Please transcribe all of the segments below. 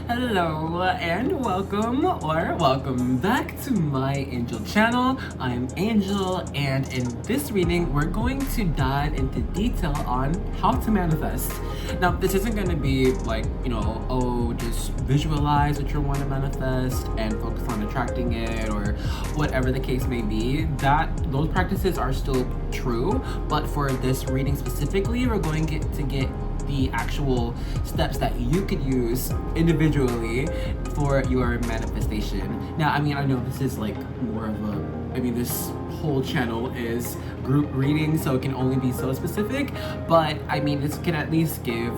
Hello and welcome back to MyAngelChannel. I'm Angel, and in this reading we're going to dive into detail on how to manifest. Now this isn't going to be like, just visualize what you want to manifest and focus on attracting it or whatever the case may be. Those practices are still true, but for this reading specifically, we're going to get the actual steps that you could use individually for your manifestation. Now, I know this is like more of this whole channel is group reading, so it can only be so specific, but this can at least give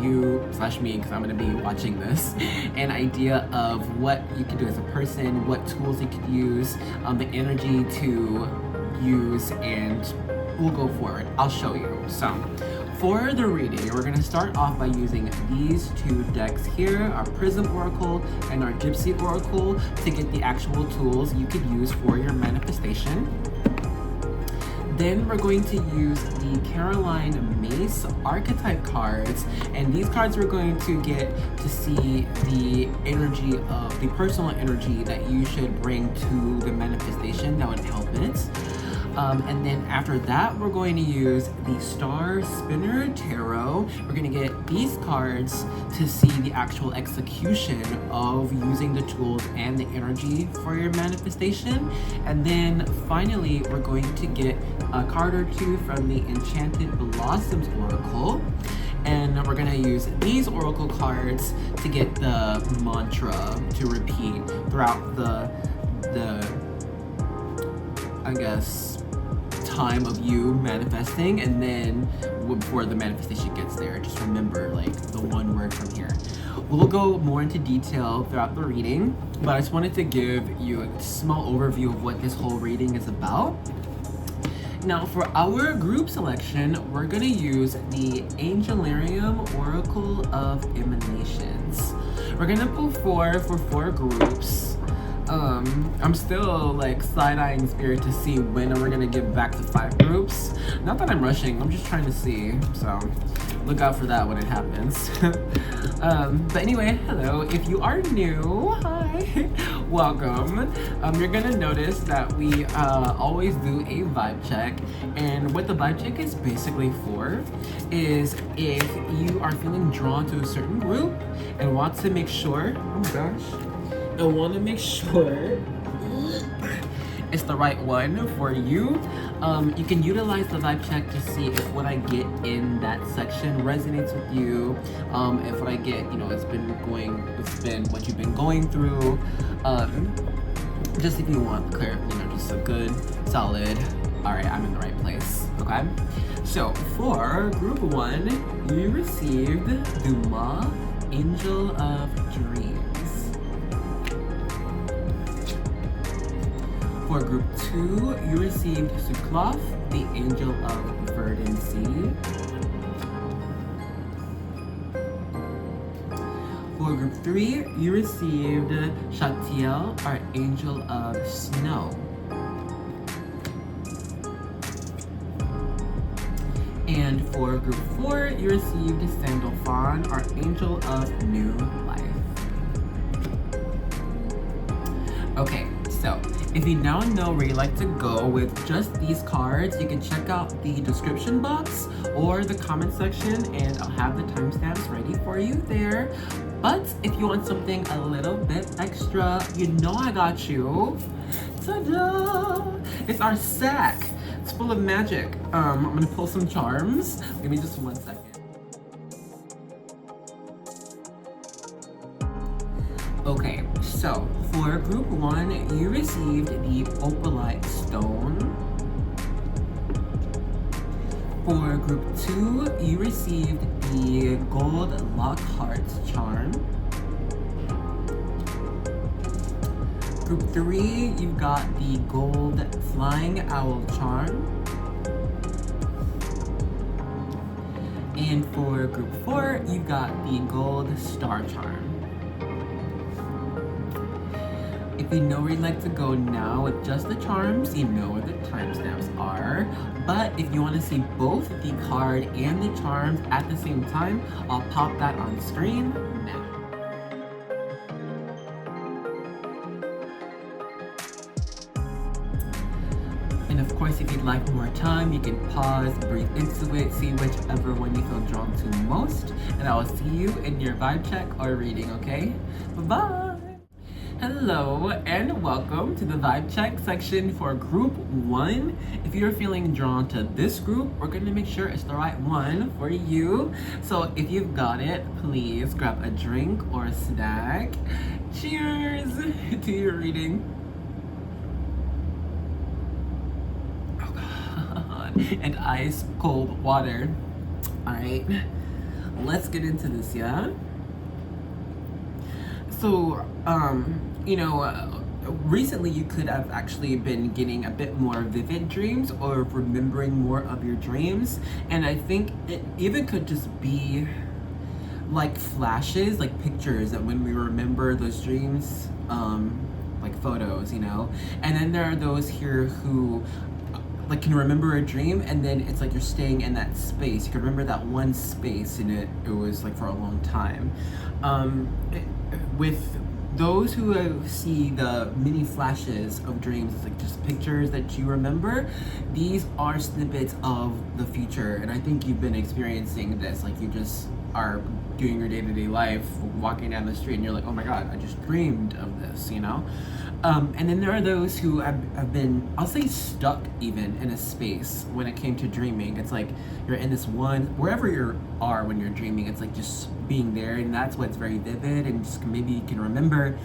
you/me, because I'm going to be watching this, an idea of what you can do as a person, what tools you could use, the energy to use, and we'll go forward. I'll show you. So for the reading, we're going to start off by using these two decks here, our Prism Oracle and our Gypsy Oracle, to get the actual tools you could use for your manifestation. Then we're going to use the Caroline Mace archetype cards, and these cards we're going to get to see the energy of the personal energy that you should bring to the manifestation that would help it. And then after that, we're going to use the Star Spinner Tarot. We're going to get these cards to see the actual execution of using the tools and the energy for your manifestation. And then finally, we're going to get a card or two from the Enchanted Blossoms Oracle. And we're going to use these oracle cards to get the mantra to repeat throughout the time of you manifesting, and then before the manifestation gets there, just remember the one word from here. We'll go more into detail throughout the reading, but I just wanted to give you a small overview of what this whole reading is about. Now for our group selection, we're going to use the Angelarium Oracle of Emanations. We're going to pull four for 4 groups. I'm still side-eyeing Spirit to see when we're gonna give back to 5 groups. Not that I'm rushing, I'm just trying to see, so look out for that when it happens. But anyway, hello. If you are new, hi, welcome. You're gonna notice that we always do a vibe check, and what the vibe check is basically for is if you are feeling drawn to a certain group and want to make sure, oh my gosh, I want to make sure it's the right one for you. You can utilize the vibe check to see if what I get in that section resonates with you. If what I get, it's been what you've been going through. Just if you want clear, just a good, solid, all right, I'm in the right place, okay? So for group 1, you received the MyAngel of Dreams. For group 2, you received Sukloth, the Angel of Verdancy. For group 3, you received Shatiel, our Angel of Snow. And for group 4, you received Sandalphon, our Angel of New Life. Okay, so if you now know where you like to go with just these cards, you can check out the description box or the comment section, and I'll have the timestamps ready for you there. But if you want something a little bit extra, I got you. Ta-da! It's our sack. It's full of magic. I'm gonna pull some charms. Give me just 1 second. Okay, so for group 1, you received the Opalite Stone. For group 2, you received the Gold Lockhart Charm. Group 3, you've got the Gold Flying Owl Charm. And for group 4, you've got the Gold Star Charm. If you know where you'd like to go now with just the charms, you know where the timestamps are. But if you want to see both the card and the charms at the same time, I'll pop that on screen now. of course, if you'd like more time, you can pause, breathe into it, see whichever one you feel drawn to most, and I will see you in your vibe check or reading, okay? Bye-bye! Hello and welcome to the vibe check section for group 1. If you're feeling drawn to this group, we're going to make sure it's the right one for you. So if you've got it, please grab a drink or a snack. Cheers to your reading. Oh God. And ice cold water. Alright, let's get into this, yeah? So, recently you could have actually been getting a bit more vivid dreams or remembering more of your dreams. And I think it even could just be like flashes, like pictures that when we remember those dreams, like photos, And then there are those here who like can remember a dream and then it's like you're staying in that space. You can remember that one space and it was like for a long time. With those who see the mini flashes of dreams, it's like just pictures that you remember, these are snippets of the future. And I think you've been experiencing this, like you just are doing your day-to-day life, walking down the street and you're like, oh my God, I just dreamed of this, And then there are those who have been, I'll say stuck even in a space when it came to dreaming. It's like you're in this one, wherever you are when you're dreaming, it's like just being there, and that's what's very vivid, and just maybe you can remember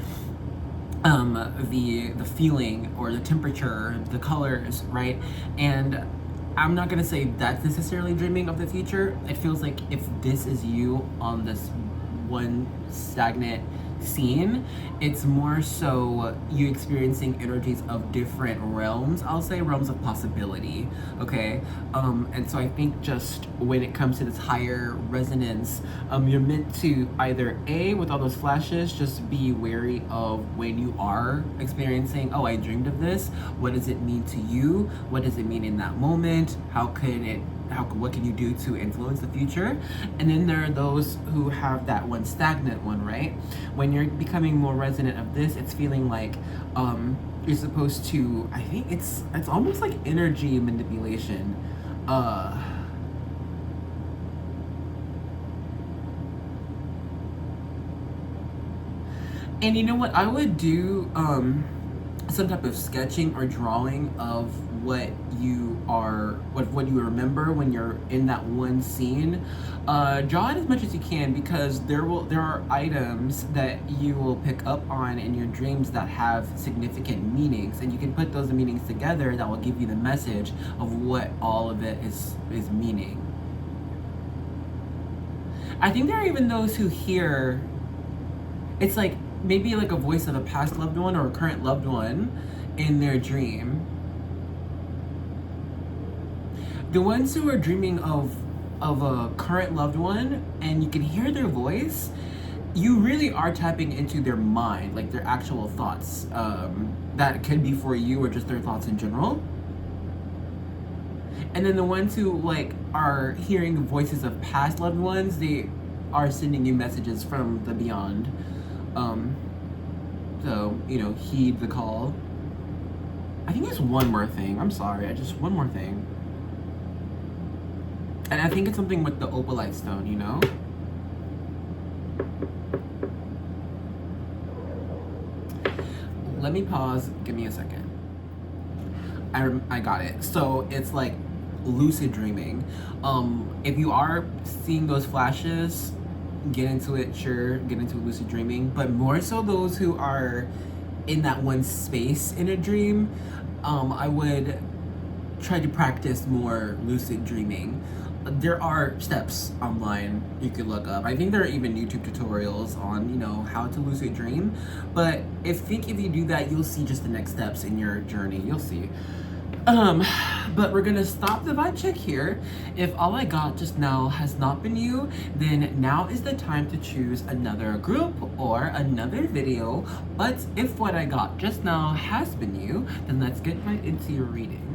the feeling or the temperature, the colors, right? And I'm not gonna say that's necessarily dreaming of the future. It feels like if this is you on this one stagnant scene, it's more so you experiencing energies of different realms. I'll say realms of possibility, okay? And so I think just when it comes to this higher resonance, you're meant to either A, with all those flashes, just be wary of when you are experiencing, oh, I dreamed of this. What does it mean to you? What does it mean in that moment? What can you do to influence the future? And then there are those who have that one stagnant one, right? When you're becoming more resonant of this, it's feeling like you're supposed to, I think it's almost like energy manipulation. And you know what? I would do some type of sketching or drawing of what you remember when you're in that one scene. Draw it as much as you can, because there are items that you will pick up on in your dreams that have significant meanings, and you can put those meanings together that will give you the message of what all of it is meaning. I think there are even those who hear, it's like maybe like a voice of a past loved one or a current loved one in their dream. The ones who are dreaming of a current loved one and you can hear their voice, you really are tapping into their mind, like their actual thoughts. That could be for you or just their thoughts in general. And then the ones who like are hearing the voices of past loved ones, they are sending you messages from the beyond. So, heed the call. I think there's one more thing. I'm sorry, one more thing. And I think it's something with the opalite stone, Let me pause, give me a second. I got it. So it's like lucid dreaming. If you are seeing those flashes, get into it, sure, get into lucid dreaming, but more so those who are in that one space in a dream, I would try to practice more lucid dreaming. There are steps online you could look up. I think there are even YouTube tutorials on, how to lucid dream, but if you do that, you'll see just the next steps in your journey, you'll see. But we're gonna stop the vibe check here. If all I got just now has not been you, then now is the time to choose another group or another video. But if what I got just now has been you, then let's get right into your reading.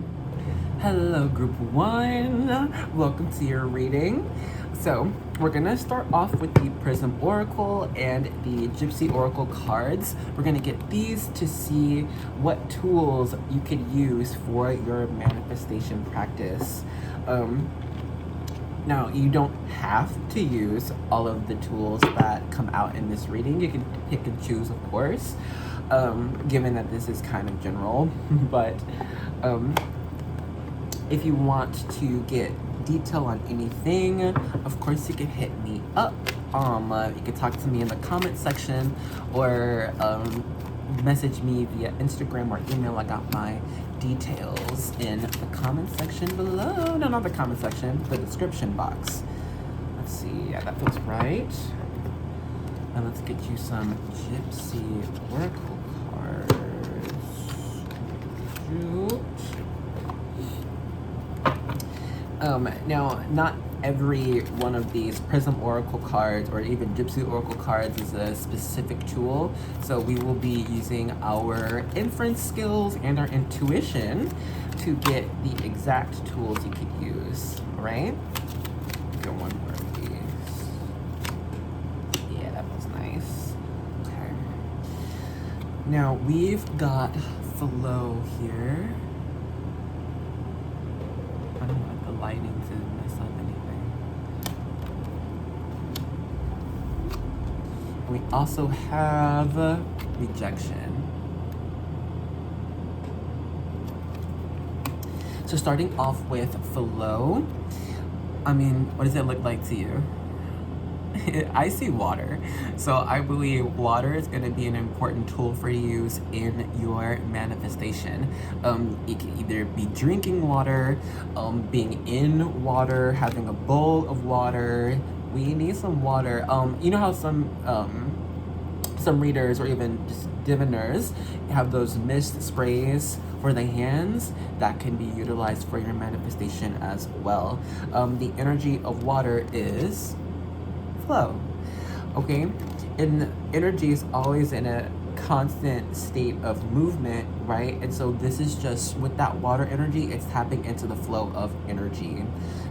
Hello, group 1. Welcome to your reading. So we're gonna start off with the Prism Oracle and the Gypsy Oracle cards. We're gonna get these to see what tools you could use for your manifestation practice. Now, you don't have to use all of the tools that come out in this reading. You can pick and choose, of course, given that this is kind of general. But if you want to get detail on anything, of course you can hit me up. You can talk to me in the comment section, or message me via Instagram or email. I got my details in the comment section below. No, not the comment section, the description box. Let's see, yeah, that feels right. And let's get you some Gypsy Oracle cards. Shoot. Now, not every one of these Prism Oracle cards or even Gypsy Oracle cards is a specific tool. So we will be using our inference skills and our intuition to get the exact tools you could use, right? Get one more of these. Yeah, that was nice. Okay. Now we've got Flow here. I don't want the lighting to mess up anything. We also have Rejection. So starting off with Flow, I mean, what does it look like to you? I see water. So I believe water is going to be an important tool for you to use in your manifestation. It can either be drinking water, being in water, having a bowl of water. We need some water. You know how some readers or even just diviners have those mist sprays for the hands that can be utilized for your manifestation as well. The energy of water is flow. Okay, and energy is always in a constant state of movement, right? And so this is just with that water energy, it's tapping into the flow of energy,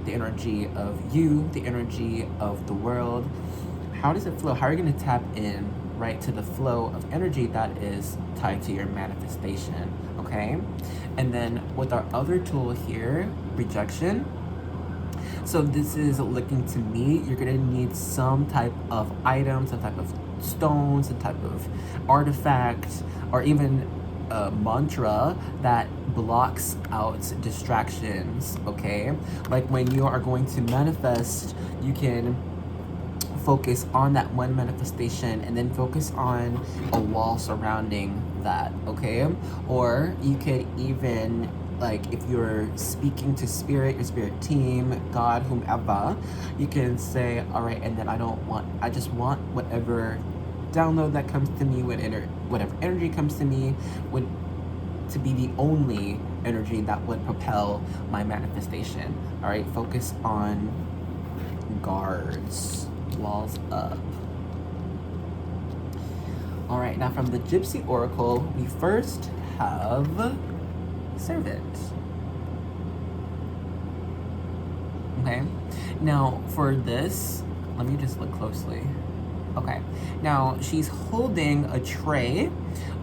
the energy of you, the energy of the world. How does it flow? How are you going to tap in, right, to the flow of energy that is tied to your manifestation? Okay, and then with our other tool here, Rejection. So this is looking to me, you're gonna need some type of item, some type of stone, some type of artifact, or even a mantra that blocks out distractions, okay? Like when you are going to manifest, you can focus on that one manifestation and then focus on a wall surrounding that, okay? Or you could even, like, if you're speaking to spirit, your spirit team, God, whomever, you can say, all right, and then I just want whatever download that comes to me, whatever energy comes to me, to be the only energy that would propel my manifestation. All right, focus on guards, walls up. All right, now from the Gypsy Oracle, we first have Servant. Okay, now for this, let me just look closely. Okay, now she's holding a tray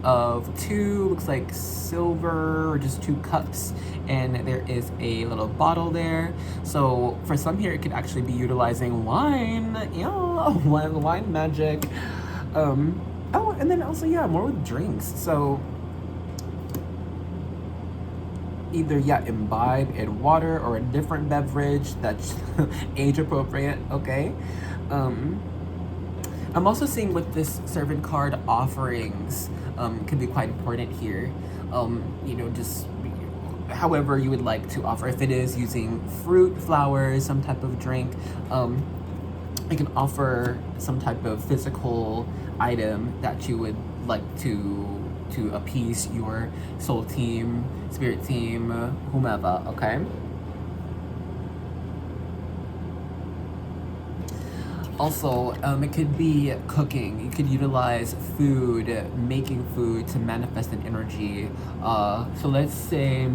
of two, looks like silver or just two cups, and there is a little bottle there. So for some here, it could actually be utilizing wine, wine magic. Oh, and then also, yeah, more with drinks. So either, imbibe in water or a different beverage that's age appropriate, okay? I'm also seeing with this servant card, offerings can be quite important here. Just however you would like to offer. If it is using fruit, flowers, some type of drink, you can offer some type of physical item that you would like to appease your soul team, spirit team, whomever, okay? Also, it could be cooking. You could utilize food, making food to manifest an energy. So let's say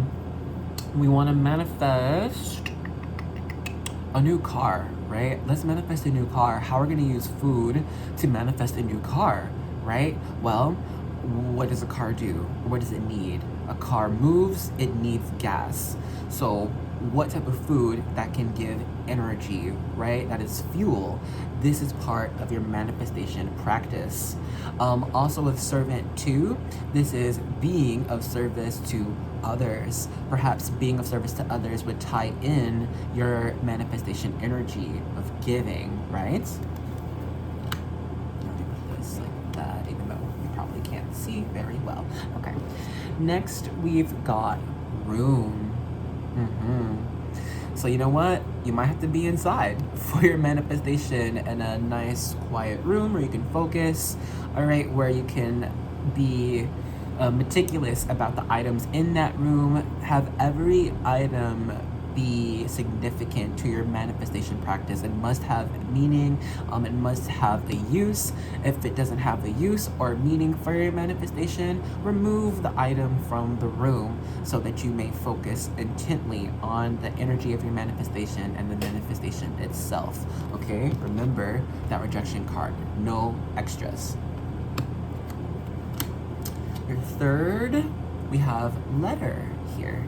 we want to manifest a new car, right? Let's manifest a new car. How are we going to use food to manifest a new car, right? Well, what does a car do? What does it need? A car moves, it needs gas. So what type of food that can give energy, right? That is fuel. This is part of your manifestation practice. Also with servant 2, this is being of service to others. Perhaps being of service to others would tie in your manifestation energy of giving, right? Just like that, even though you probably can't see very well. Okay. Next, we've got room. So you know what? You might have to be inside for your manifestation in a nice quiet room where you can focus, all right, where you can be meticulous about the items in that room. Have every item be significant to your manifestation practice. It must have meaning. It must have a use. If it doesn't have a use or meaning for your manifestation, remove the item from the room so that you may focus intently on the energy of your manifestation and the manifestation itself. Okay? Remember that rejection card. No extras. Your third, we have letter here.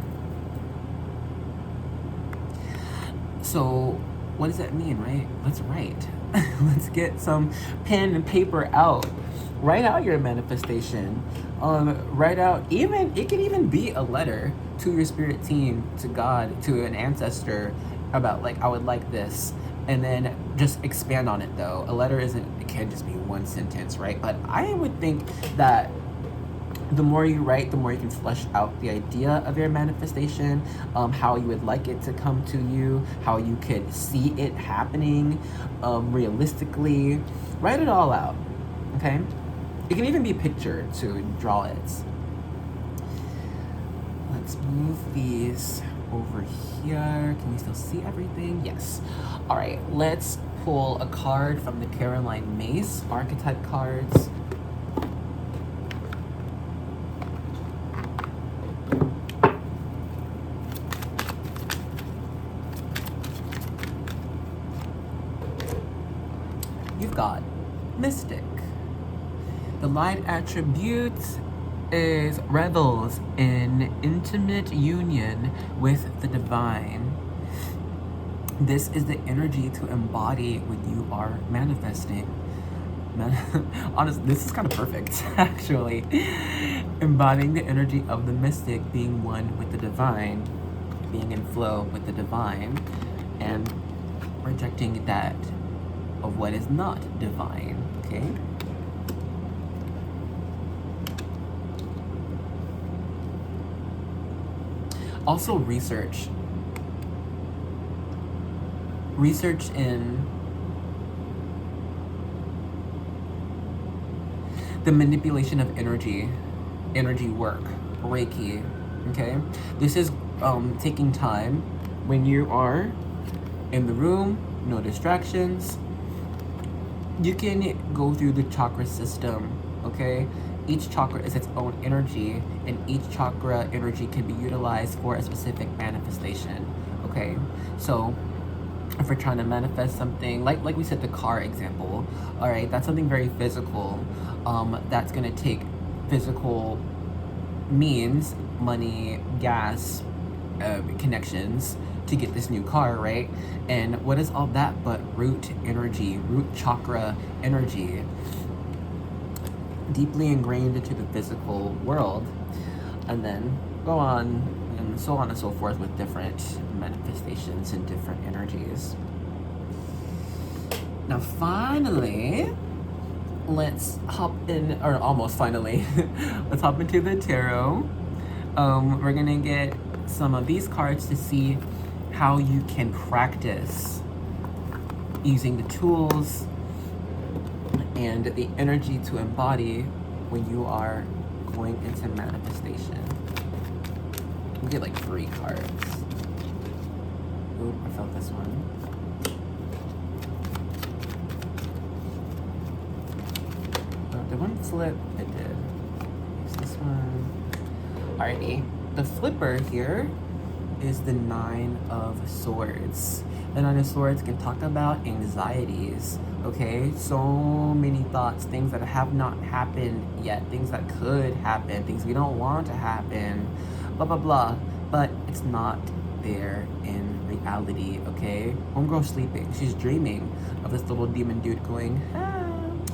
So what does that mean, right? Let's write. Let's get some pen and paper out. Write out your manifestation. Write out, it can even be a letter to your spirit team, to God, to an ancestor about like, I would like this. And then just expand on it though. A letter it can't just be one sentence, right? But I would think that the more you write, the more you can flesh out the idea of your manifestation, how you would like it to come to you, how you could see it happening realistically. Write it all out, okay? It can even be pictured to draw it. Let's move these over here. Can we still see everything? Yes. All right, let's pull a card from the Caroline Mace archetype cards. You've got Mystic. The light attribute is revels in intimate union with the divine. This is the energy to embody when you are manifesting. Honestly, this is kind of perfect, actually. Embodying the energy of the mystic, being one with the divine, being in flow with the divine, and rejecting that of what is not divine, okay? Also research. Research in the manipulation of energy work, Reiki, okay? This is taking time when you are in the room, no distractions. You can go through the chakra system, okay? Each chakra is its own energy, and each chakra energy can be utilized for a specific manifestation, okay? So if we're trying to manifest something, like we said, the car example, all right, that's something very physical. That's gonna take physical means, money, gas, connections to get this new car, right? And what is all that but root energy, root chakra energy, deeply ingrained into the physical world, and then go on and so on and so forth with different manifestations and different energies. Now finally, let's hop in, or almost finally, let's hop into the tarot. We're gonna get some of these cards to see how you can practice using the tools and the energy to embody when you are going into manifestation. We get like 3 cards. Oop, I felt this one. Did one flip? It did. It's this one. Alrighty. The flipper here is the 9 of Swords. The Nine of Swords can talk about anxieties, okay? So many thoughts, things that have not happened yet, things that could happen, things we don't want to happen, blah, blah, blah. But it's not there in reality, okay? Homegirl's sleeping. She's dreaming of this little demon dude going, ah,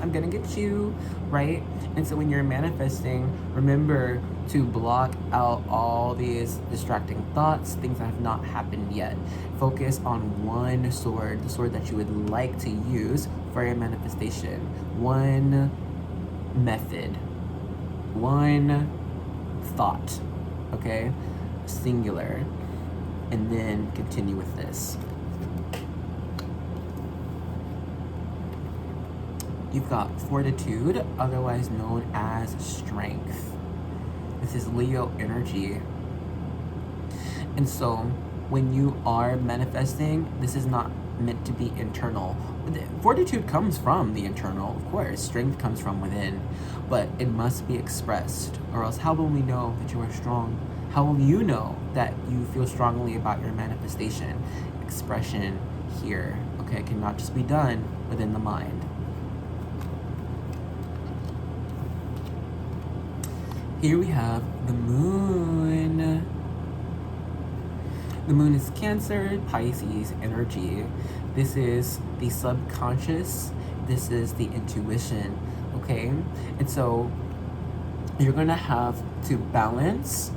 I'm gonna get you, right? And so when you're manifesting, remember to block out all these distracting thoughts, things that have not happened yet. Focus on one sword, the sword that you would like to use for your manifestation. One method, one thought, okay? Singular. And then continue with this. You've got fortitude, otherwise known as strength. This is Leo energy. And so when you are manifesting, this is not meant to be internal. Fortitude comes from the internal, of course. Strength comes from within, but it must be expressed, or else how will we know that you are strong? How will you know that you feel strongly about your manifestation? Expression here, okay? It cannot just be done within the mind. Here we have the moon. The moon is Cancer, Pisces energy. This is the subconscious. This is the intuition, okay? And so you're gonna have to balance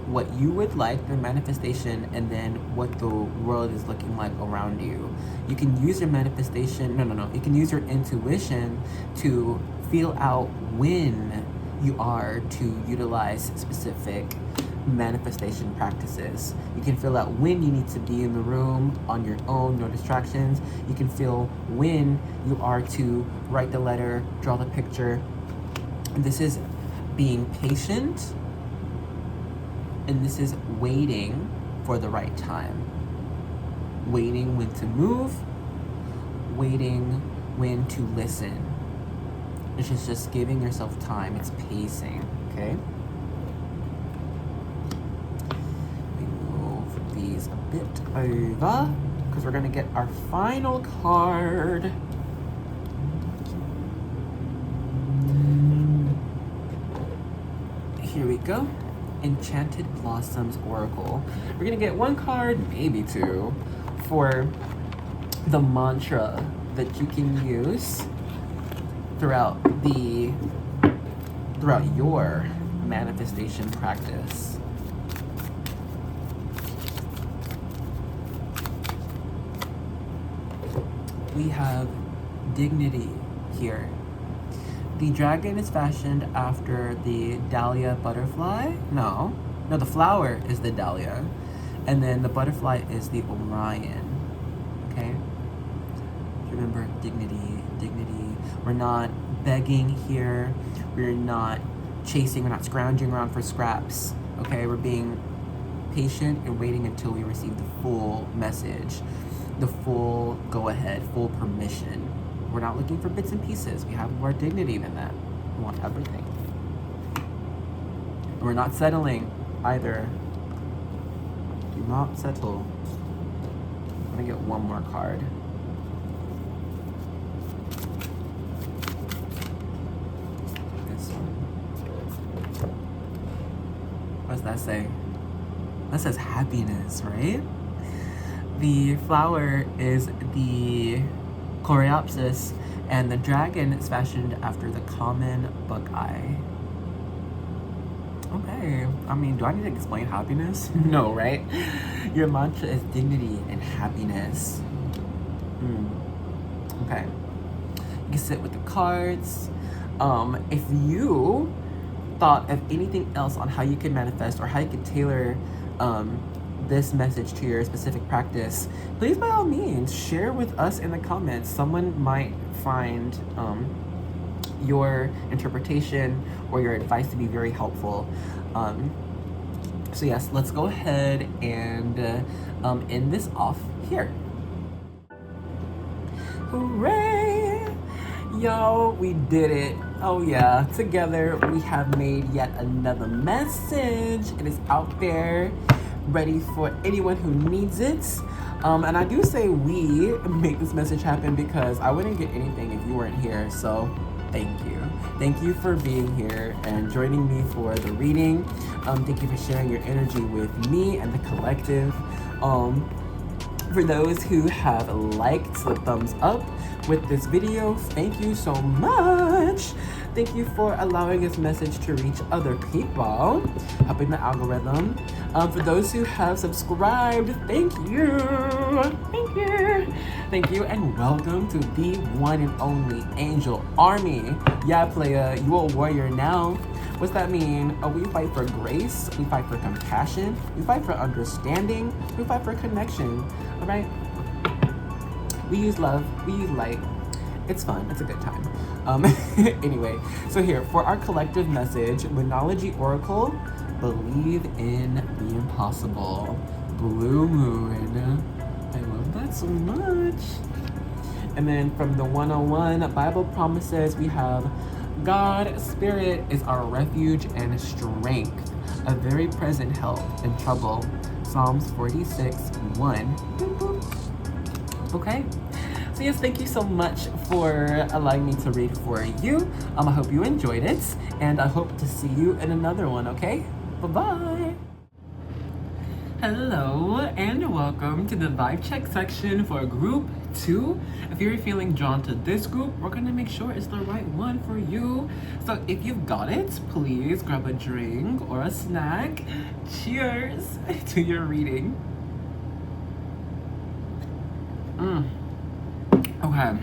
what you would like, the manifestation, and then what the world is looking like around you. You can use your manifestation, you can use your intuition to feel out when you are to utilize specific manifestation practices. You can feel out when you need to be in the room on your own, no distractions. You can feel when you are to write the letter, draw the picture. And this is being patient, and this is waiting for the right time. Waiting when to move, waiting when to listen. It's just giving yourself time. It's pacing, okay? We move these a bit over because we're gonna get our final card. Here we go. Enchanted Blossoms Oracle. We're gonna get one card, maybe two, for the mantra that you can use throughout your manifestation practice. We have dignity here. The dragon is fashioned after the dahlia butterfly. No, the flower is the dahlia, and then the butterfly is the Orion. Okay? Remember, dignity. We're not begging here. We're not chasing. We're not scrounging around for scraps. Okay? We're being patient and waiting until we receive the full message, the full go-ahead, full permission. We're not looking for bits and pieces. We have more dignity than that. We want everything. And we're not settling either. Do not settle. I'm gonna get one more card. This one. What does that say? That says happiness, right? The flower is the Coreopsis, and the dragon is fashioned after the common buckeye. Okay, I mean, do I need to explain happiness? No, right? Your mantra is dignity and happiness. Okay. You can sit with the cards. If you thought of anything else on how you can manifest or how you could tailor this message to your specific practice, please by all means share with us in the comments. Someone might find your interpretation or your advice to be very helpful. So yes, let's go ahead and end this off here. Hooray! Yo, we did it. Oh yeah, together we have made yet another message. It is out there, ready for anyone who needs it. And I do say we make this message happen because I wouldn't get anything if you weren't here. So thank you. Thank you for being here and joining me for the reading. Thank you for sharing your energy with me and the collective. For those who have liked the thumbs up with this video, thank you so much. Thank you for allowing this message to reach other people, helping the algorithm. For those who have subscribed, thank you. Thank you. Thank you, and welcome to the one and only Angel Army. Yeah, playa, you a warrior now. What's that mean? We fight for grace, we fight for compassion, we fight for understanding, we fight for connection, all right? We use love, we use light. It's fun, it's a good time. Anyway, so here, for our collective message, Monology Oracle, believe in the impossible. Blue Moon. I love that so much. And then from the 101 Bible Promises, we have God, Spirit is our refuge and strength, a very present help in trouble. Psalms 46, 1. Boop, boop. Okay. So yes, thank you so much for allowing me to read for you. I hope you enjoyed it, and I hope to see you in another one, okay? Bye-bye. Hello, and welcome to the vibe check section for group 2. If you're feeling drawn to this group, we're gonna make sure it's the right one for you. So if you've got it, please grab a drink or a snack. Cheers to your reading. Okay,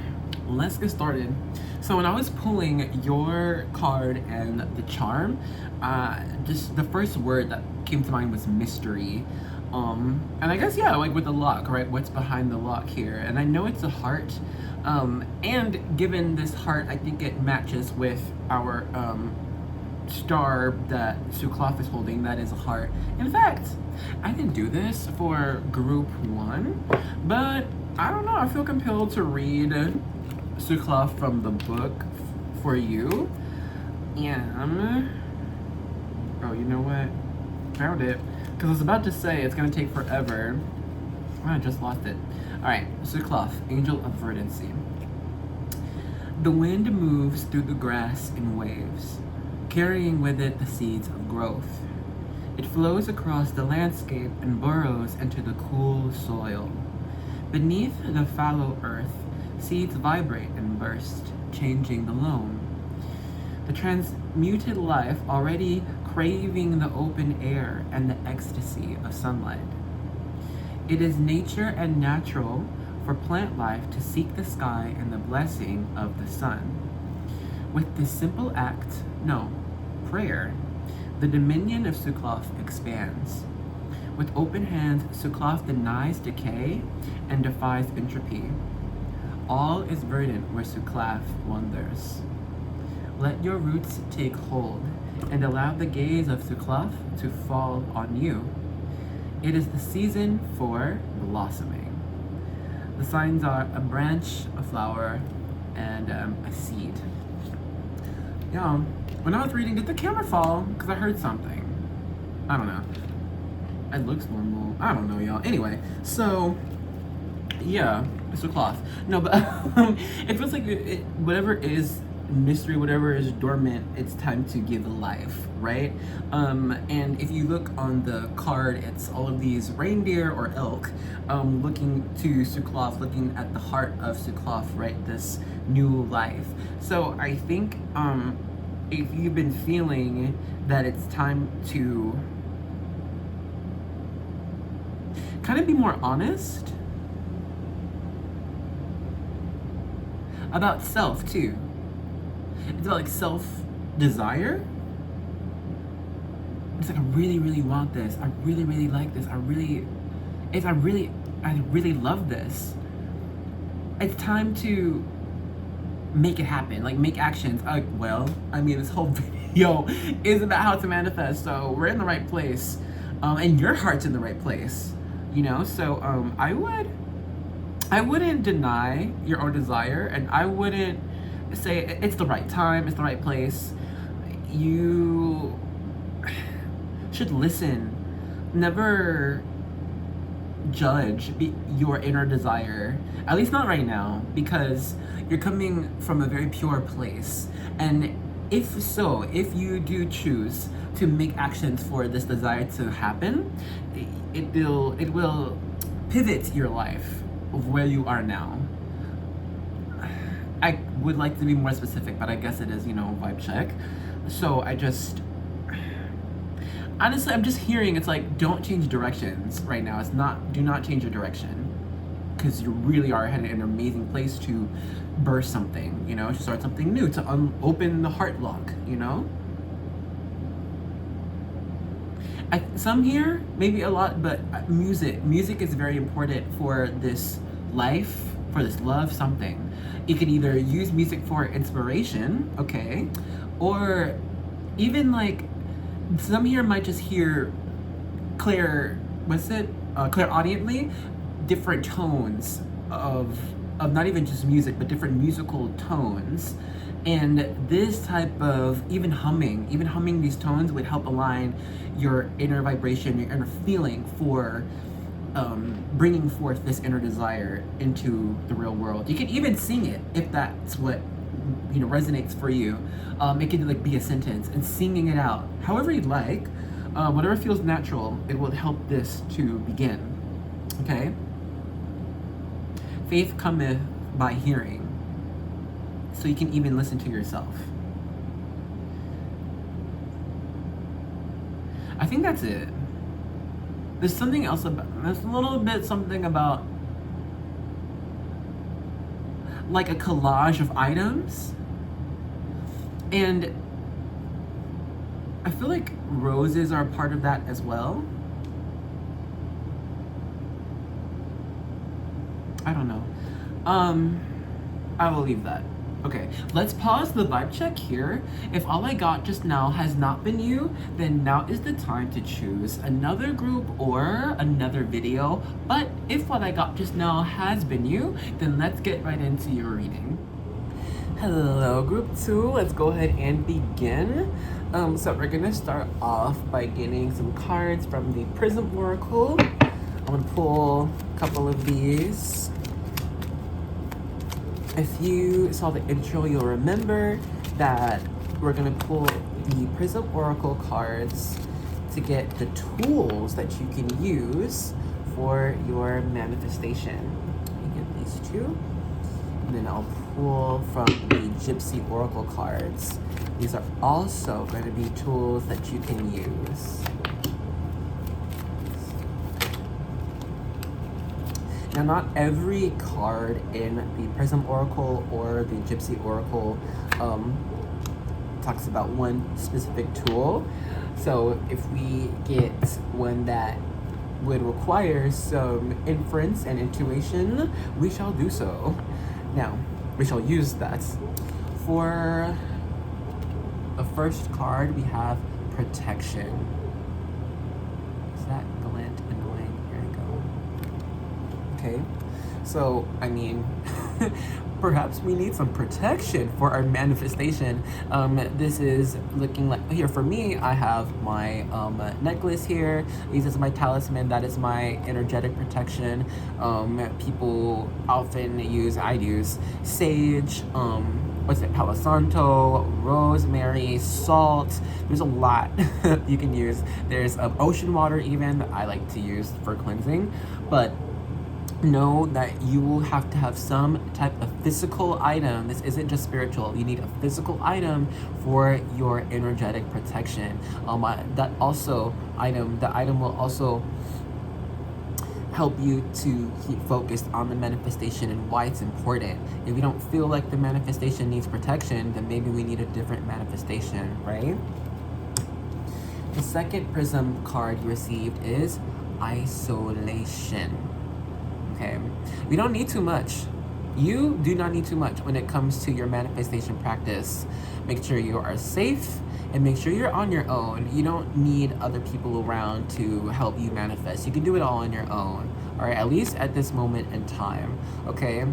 let's get started. So when I was pulling your card and the charm, just the first word that came to mind was mystery. And I guess, yeah, like with the lock, right? What's behind the lock here? And I know it's a heart. And given this heart, I think it matches with our star that Suklaf is holding. That is a heart. In fact, I can do this for group 1, but I don't know, I feel compelled to read Suklaf from the book for you. And, oh, you know what? Found it. Because I was about to say it's going to take forever. Oh, I just lost it. Alright, Suklaf, Angel of Verdancy. The wind moves through the grass in waves, carrying with it the seeds of growth. It flows across the landscape and burrows into the cool soil. Beneath the fallow earth, seeds vibrate and burst, changing the loam. The transmuted life already craving the open air and the ecstasy of sunlight. It is nature and natural for plant life to seek the sky and the blessing of the sun. With this simple act, prayer, the dominion of Suklaf expands. With open hands, Suklaf denies decay and defies entropy. All is verdant where Suklaf wanders. Let your roots take hold and allow the gaze of Suklaf to fall on you. It is the season for blossoming. The signs are a branch, a flower, and a seed. Yeah, when I was reading, did the camera fall? Because I heard something. I don't know. It looks normal. I don't know, y'all. Anyway, so yeah, it's a cloth. No, but it feels like whatever is mystery, whatever is dormant, it's time to give life, right? And if you look on the card, it's all of these reindeer or elk looking to Suklaf, looking at the heart of Suklaf, right? This new life. So I think if you've been feeling that it's time to kind of be more honest about self too. It's about like self-desire. It's like I really want this. I really like this. I really love this. It's time to make it happen. Like make actions. This whole video is about how to manifest. So we're in the right place, and your heart's in the right place. You know. So I wouldn't deny your own desire, and I wouldn't say it's the right time, it's the right place. You should listen. Never judge your inner desire, at least not right now, because you're coming from a very pure place. And if you do choose to make actions for this desire to happen, it will pivot your life of where you are now. I would like to be more specific, but I guess it is, vibe check. So honestly, I'm just hearing it's like, don't change directions right now. Do not change your direction, because you really are headed in an amazing place to burst something, to start something new, to open the heart lock, Some here, maybe a lot, but music is very important for this life, for this love, something. You can either use music for inspiration, okay, or even like, some here might just hear clairaudiently, different tones of not even just music, but different musical tones. And this type of even humming these tones would help align your inner vibration, your inner feeling for bringing forth this inner desire into the real world. You can even sing it if that's what resonates for you. It could like be a sentence, and singing it out however you'd like, whatever feels natural. It will help this to begin. Okay. Faith cometh by hearing, so you can even listen to yourself. I think that's it. There's something else there's a little bit something about like a collage of items, and I feel like roses are part of that as well. I don't know. I will leave that. Okay, let's pause the vibe check here. If all I got just now has not been you, then now is the time to choose another group or another video. But if what I got just now has been you, then let's get right into your reading. Hello, group 2. Let's go ahead and begin. So we're gonna start off by getting some cards from the Prism Oracle. I'm gonna pull a couple of these. If you saw the intro, you'll remember that we're gonna pull the Prism Oracle cards to get the tools that you can use for your manifestation. Let me get these two. And then I'll pull from the Gypsy Oracle cards. These are also going to be tools that you can use. Now, not every card in the Prism Oracle or the Gypsy Oracle talks about one specific tool. So if we get one that would require some inference and intuition, we shall do so. Now, we shall use that. For the first card, we have Protection. Is that glint annoying? Here we go. Okay, so, I mean, perhaps we need some protection for our manifestation. This is looking like, here for me, I have my necklace here. This is my talisman. That is my energetic protection. People often use, I use sage, Palo Santo, rosemary, salt. There's a lot you can use. There's ocean water even that I like to use for cleansing. But know that you will have to have some type of physical item. This isn't just spiritual. You need a physical item for your energetic protection. The item will also help you to keep focused on the manifestation and why it's important. If you don't feel like the manifestation needs protection, then maybe we need a different manifestation, right? The second Prism card you received is Isolation. Okay, we don't need too much. You do not need too much when it comes to your manifestation practice. Make sure you are safe and make sure you're on your own. You don't need other people around to help you manifest. You can do it all on your own. All right, at least at this moment in time, okay?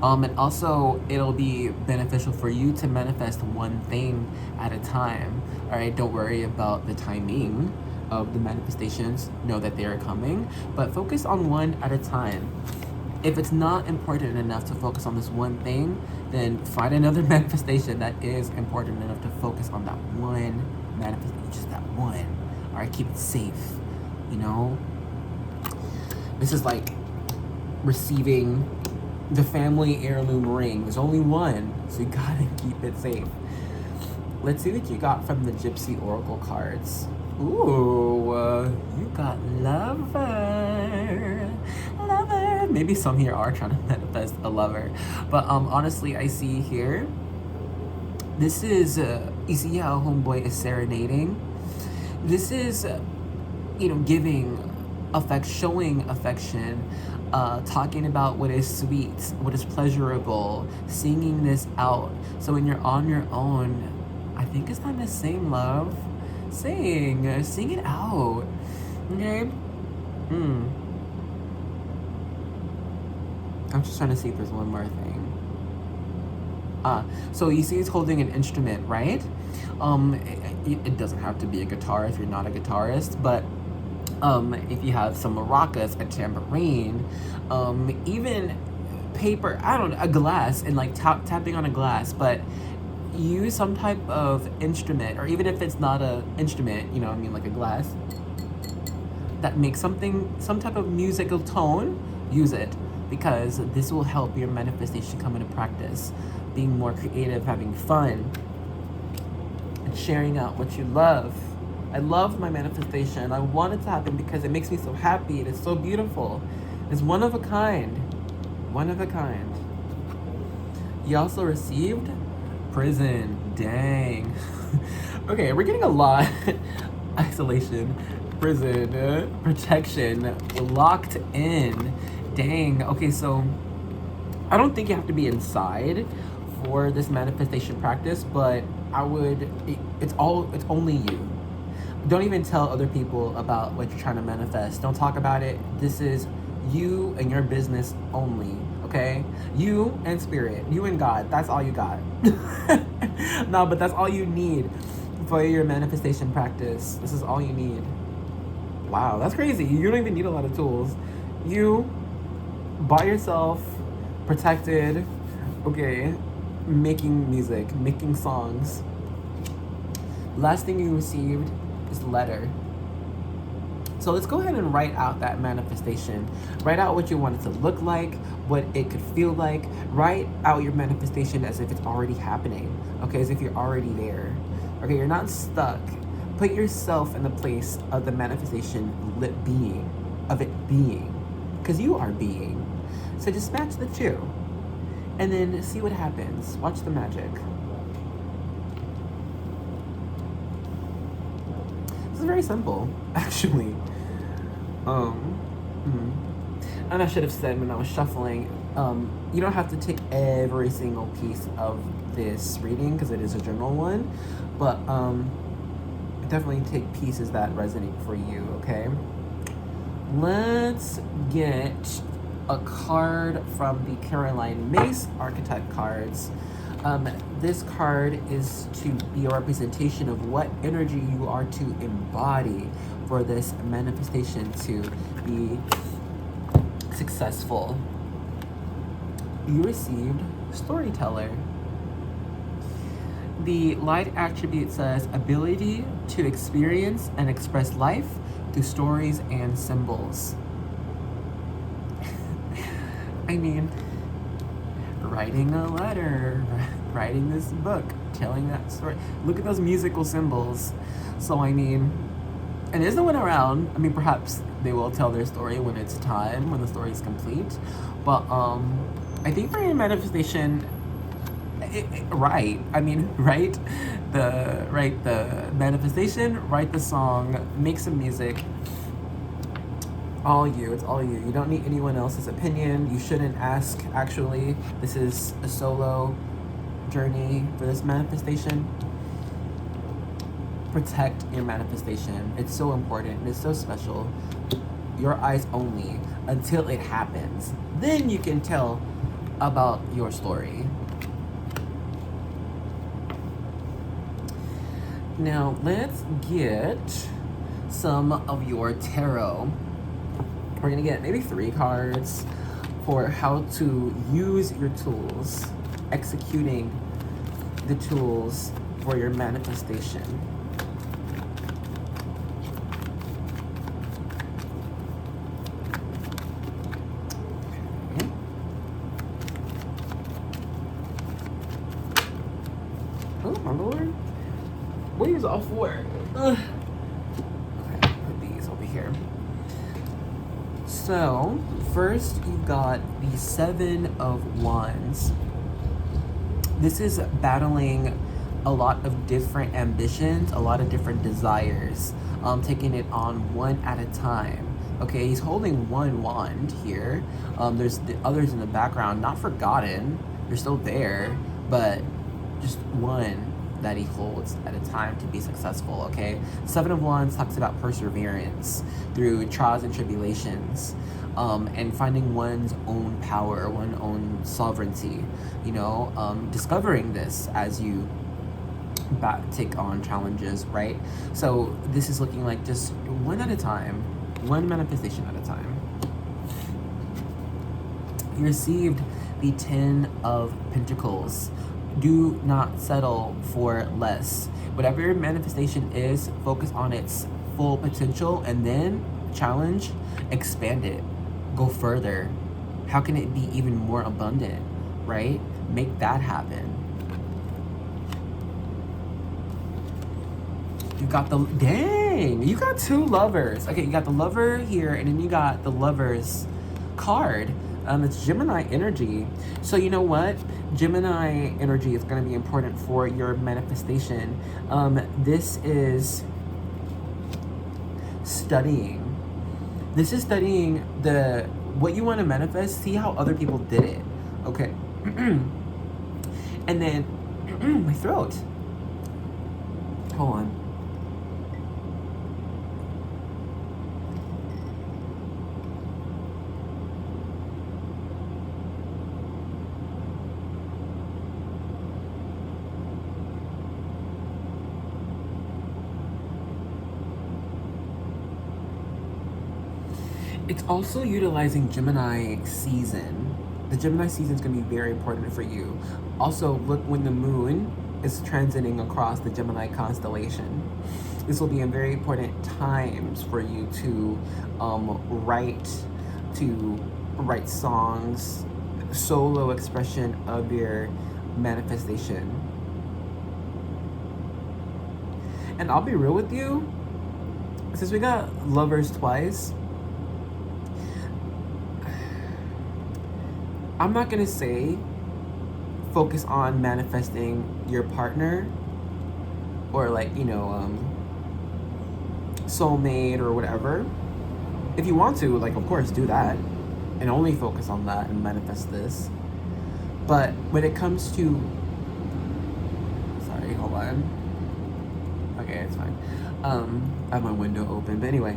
And also, it'll be beneficial for you to manifest one thing at a time. All right, don't worry about the timing. of the manifestations, know that they are coming, but focus on one at a time. If it's not important enough to focus on this one thing, then find another manifestation that is important enough to focus on that one manifestation, just that one. All right, keep it safe, you know? This is like receiving the family heirloom ring. There's only one, so you gotta keep it safe. Let's see what you got from the Gypsy Oracle cards. Ooh, you got lover. Lover. Maybe some here are trying to manifest a lover. But honestly, I see here, this is, you see how homeboy is serenading? This is, giving affect, showing affection, talking about what is sweet, what is pleasurable, singing this out. So when you're on your own, I think it's time to sing, love. Sing it out. Okay? I'm just trying to see if there's one more thing. So you see he's holding an instrument, right? It doesn't have to be a guitar if you're not a guitarist, but if you have some maracas, a tambourine, even paper, I don't know, a glass, and like tapping on a glass, but use some type of instrument, or even if it's not a instrument, like a glass, that makes some type of musical tone, use it, because this will help your manifestation come into practice. Being more creative, having fun, and sharing out what you love. I love my manifestation. I want it to happen because it makes me so happy. It is so beautiful. It's one of a kind. One of a kind. You also received prison. Dang. Okay, we're getting a lot. Isolation, prison, protection, locked in. Dang. Okay, so I don't think you have to be inside for this manifestation practice, but it's only you. Don't even tell other people about what you're trying to manifest. Don't talk about it. This is you and your business only, okay? You and spirit, you and God, that's all you got. No, but that's all you need for your manifestation practice. This is all you need. Wow, that's crazy. You don't even need a lot of tools. You, by yourself, protected, okay, making music, making songs. Last thing you received is letter. So let's go ahead and write out that manifestation. Write out what you want it to look like, what it could feel like. Write out your manifestation as if it's already happening, okay, as if you're already there. Okay, you're not stuck. Put yourself in the place of the manifestation being, because you are being. So just match the two, and then see what happens. Watch the magic. This is very simple, actually. And I should have said when I was shuffling, you don't have to take every single piece of this reading because it is a general one, but definitely take pieces that resonate for you, okay? Let's get a card from the Caroline Mace Archetype cards. This card is to be a representation of what energy you are to embody for this manifestation to be successful. You received Storyteller. The light attribute says ability to experience and express life through stories and symbols. I mean, writing a letter, writing this book, telling that story. Look at those musical symbols. So I mean, and there's no one around. I mean, perhaps they will tell their story when it's time, when the story is complete. But I think for your manifestation, write the manifestation, write the song, make some music. All you, it's all you. You don't need anyone else's opinion. You shouldn't ask, actually. This is a solo journey for this manifestation. Protect your manifestation. It's so important. It's so special. Your eyes only until it happens. Then you can tell about your story. Now, let's get some of your tarot. We're gonna get maybe 3 cards for how to use your tools, executing the tools for your manifestation. Okay. Oh my lord. What is all for? Ugh. Okay, put these over here. So, first you've got the 7 of Wands. This is battling a lot of different ambitions, a lot of different desires, taking it on one at a time. Okay, he's holding one wand here. There's the others in the background, not forgotten. They're still there, but just one that he holds at a time to be successful, okay? 7 of Wands talks about perseverance through trials and tribulations, and finding one's own power, one's own sovereignty, you know, discovering this as you take on challenges, right? So this is looking like just one at a time, one manifestation at a time. You received the 10 of Pentacles. Do not settle for less. Whatever your manifestation is, focus on its full potential and then challenge, expand it, go further. How can it be even more abundant, right? Make that happen. You got the, dang, you got 2 lovers. Okay, you got the lover here and then you got the lovers card. It's Gemini energy. So you know what? Gemini energy is going to be important for your manifestation. This is studying. This is studying what you want to manifest. See how other people did it. Okay. And then my throat. Hold on. It's also utilizing Gemini season. The Gemini season is going to be very important for you. Also, look when the moon is transiting across the Gemini constellation. This will be in very important times for you to write songs, solo expression of your manifestation. And I'll be real with you, since we got lovers twice, I'm not gonna say focus on manifesting your partner or like, you know, soulmate or whatever. If you want to, like, of course, do that and only focus on that and manifest this. But when it comes to, sorry, hold on. Okay, it's fine. I have my window open, but anyway,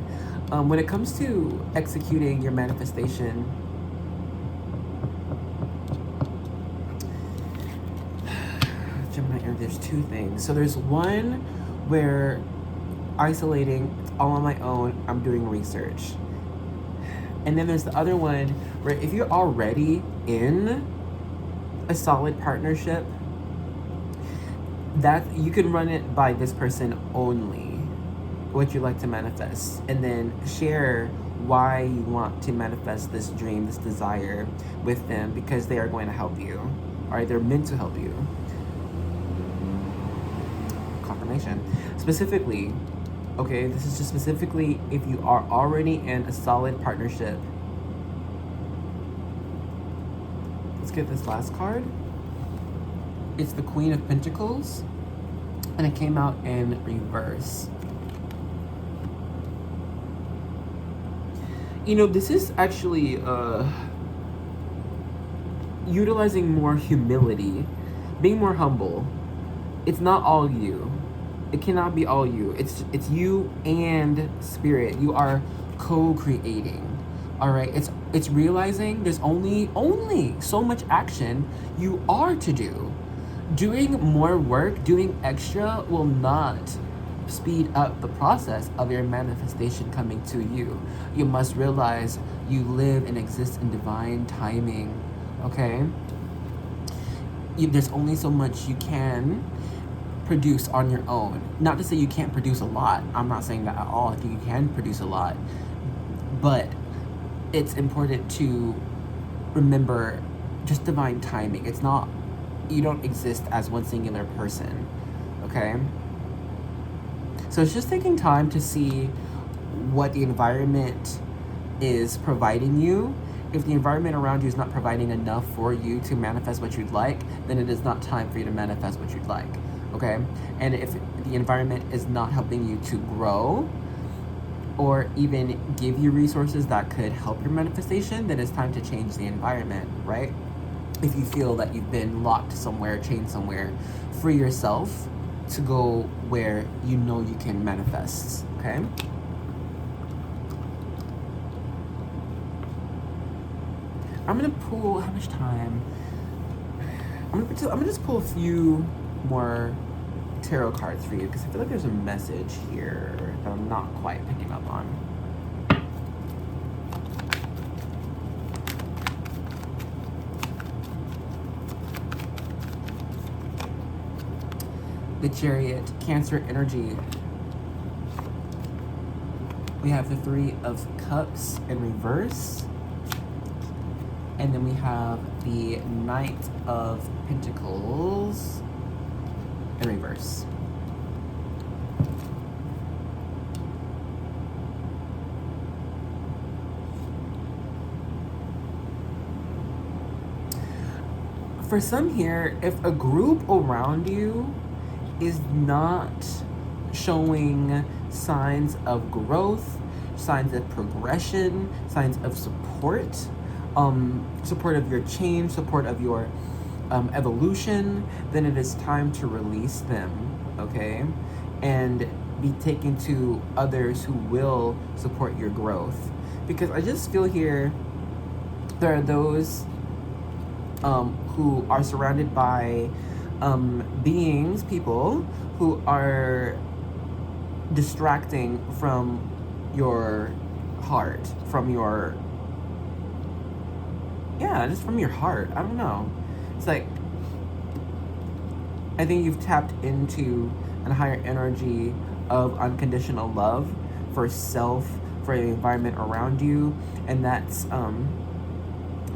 when it comes to executing your manifestation, there's 2 things. So there's one where isolating, all on my own, I'm doing research. And then there's the other one where if you're already in a solid partnership, that you can run it by this person only, what you like to manifest, and then share why you want to manifest this dream, this desire with them, because they are going to help you. All right, they're meant to help you. Confirmation. Specifically, okay, this is just specifically if you are already in a solid partnership. Let's get this last card. It's the Queen of Pentacles, and it came out in reverse. You know, this is actually utilizing more humility, being more humble. It's not all you. It cannot be all you. It's you and spirit. You are co-creating. All right. It's realizing there's only so much action you are to do. Doing more work, doing extra will not speed up the process of your manifestation coming to you. You must realize you live and exist in divine timing, okay? There's only so much you can produce on your own. Not to say you can't produce a lot. I'm not saying that at all. I think you can produce a lot. But it's important to remember just divine timing. It's not, you don't exist as one singular person, okay? So it's just taking time to see what the environment is providing you. If the environment around you is not providing enough for you to manifest what you'd like, then it is not time for you to manifest what you'd like, okay? And if the environment is not helping you to grow or even give you resources that could help your manifestation, then it's time to change the environment, right? If you feel that you've been locked somewhere, chained somewhere, free yourself to go where you know you can manifest, okay? I'm gonna pull, how much time? I'm gonna just pull a few more tarot cards for you because I feel like there's a message here that I'm not quite picking up on. The Chariot, Cancer energy. We have the Three of Cups in reverse. And then we have the Knight of Pentacles in reverse. For some here, if a group around you is not showing signs of growth, signs of progression, signs of support, support of your change, support of your evolution, then it is time to release them, okay? And be taken to others who will support your growth. Because I just feel here, there are those who are surrounded by beings, people who are distracting from your heart, from your, just from your heart. I don't know. It's like, I think you've tapped into a higher energy of unconditional love for self, for the environment around you, and that's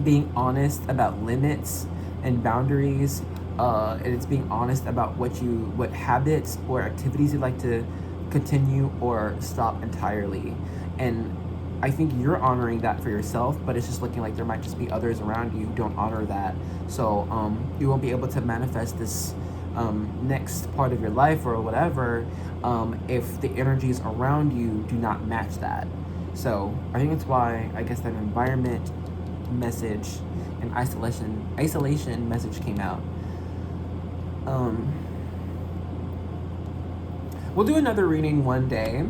being honest about limits and boundaries, and it's being honest about what habits or activities you'd like to continue or stop entirely. And I think you're honoring that for yourself, but it's just looking like there might just be others around you who don't honor that. So you won't be able to manifest this next part of your life or whatever if the energies around you do not match that. So I think that's why I guess that environment message and isolation message came out. We'll do another reading one day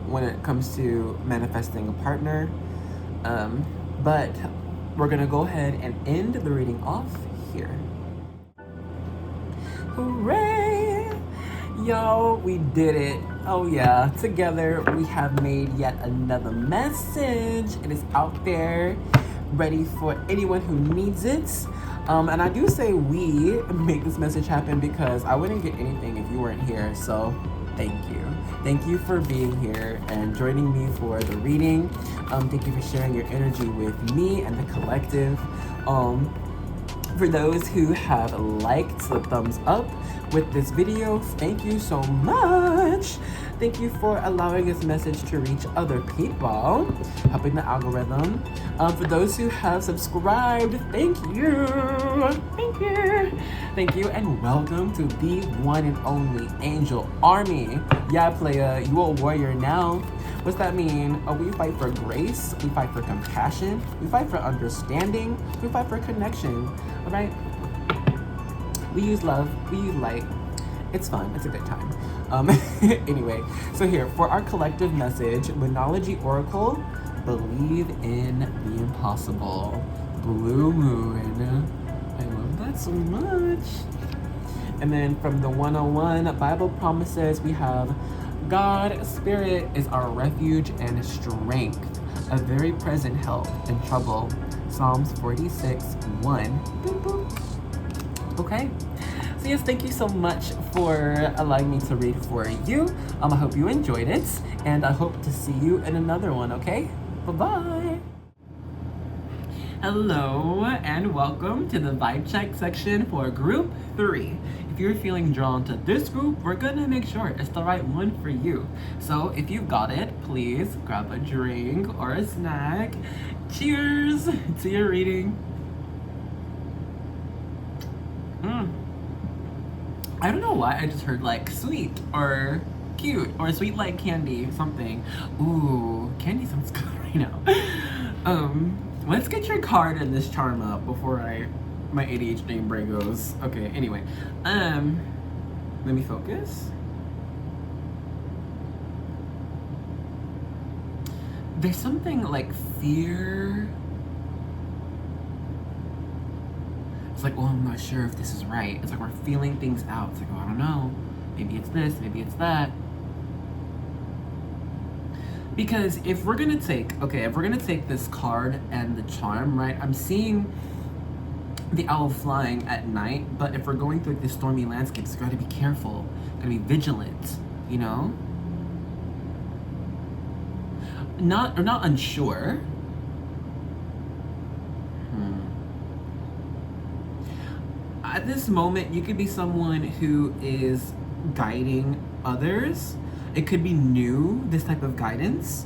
when it comes to manifesting a partner, but we're gonna go ahead and end the reading off here. Hooray! Y'all, we did it. Oh yeah, together we have made yet another message. It is out there, ready for anyone who needs it. And I do say we make this message happen because I wouldn't get anything if you weren't here, so thank you. Thank you for being here and joining me for the reading. Thank you for sharing your energy with me and the collective. For those who have liked the thumbs up with this video, thank you so much. Thank you for allowing this message to reach other people, helping the algorithm. For those who have subscribed, thank you. Thank you. Thank you, and welcome to the one and only Angel Army. Yeah, playa, you a warrior now. What's that mean? We fight for grace, we fight for compassion, we fight for understanding, we fight for connection, all right? We use love, we use light. It's fun, it's a good time. Anyway, so here, for our collective message, Moonology Oracle, believe in the impossible. Blue Moon. I love that so much. And then from the 101 Bible promises, we have God, Spirit is our refuge and strength, a very present help in trouble. Psalms 46, 1. Boop, boop. Okay. So yes, thank you so much for allowing me to read for you. I hope you enjoyed it, and I hope to see you in another one, okay? Bye-bye. Hello, and welcome to the vibe check section for group 3. If you're feeling drawn to this group, we're gonna make sure it's the right one for you. So if you've got it, please grab a drink or a snack. Cheers to your reading. I don't know why I just heard like sweet or cute or sweet like candy, something. Ooh, candy sounds good right now. Let's get your card and this charm up before my ADHD brain goes. Okay, anyway. Let me focus. There's something like fear. It's like, well, I'm not sure if this is right. It's like we're feeling things out. It's like, oh, I don't know. Maybe it's this, maybe it's that. Because if we're gonna take this card and the charm, right? I'm seeing the owl flying at night, but if we're going through like, this stormy landscape, you gotta be careful, gotta be vigilant, you know? Not unsure. At this moment, you could be someone who is guiding others. It could be new, this type of guidance,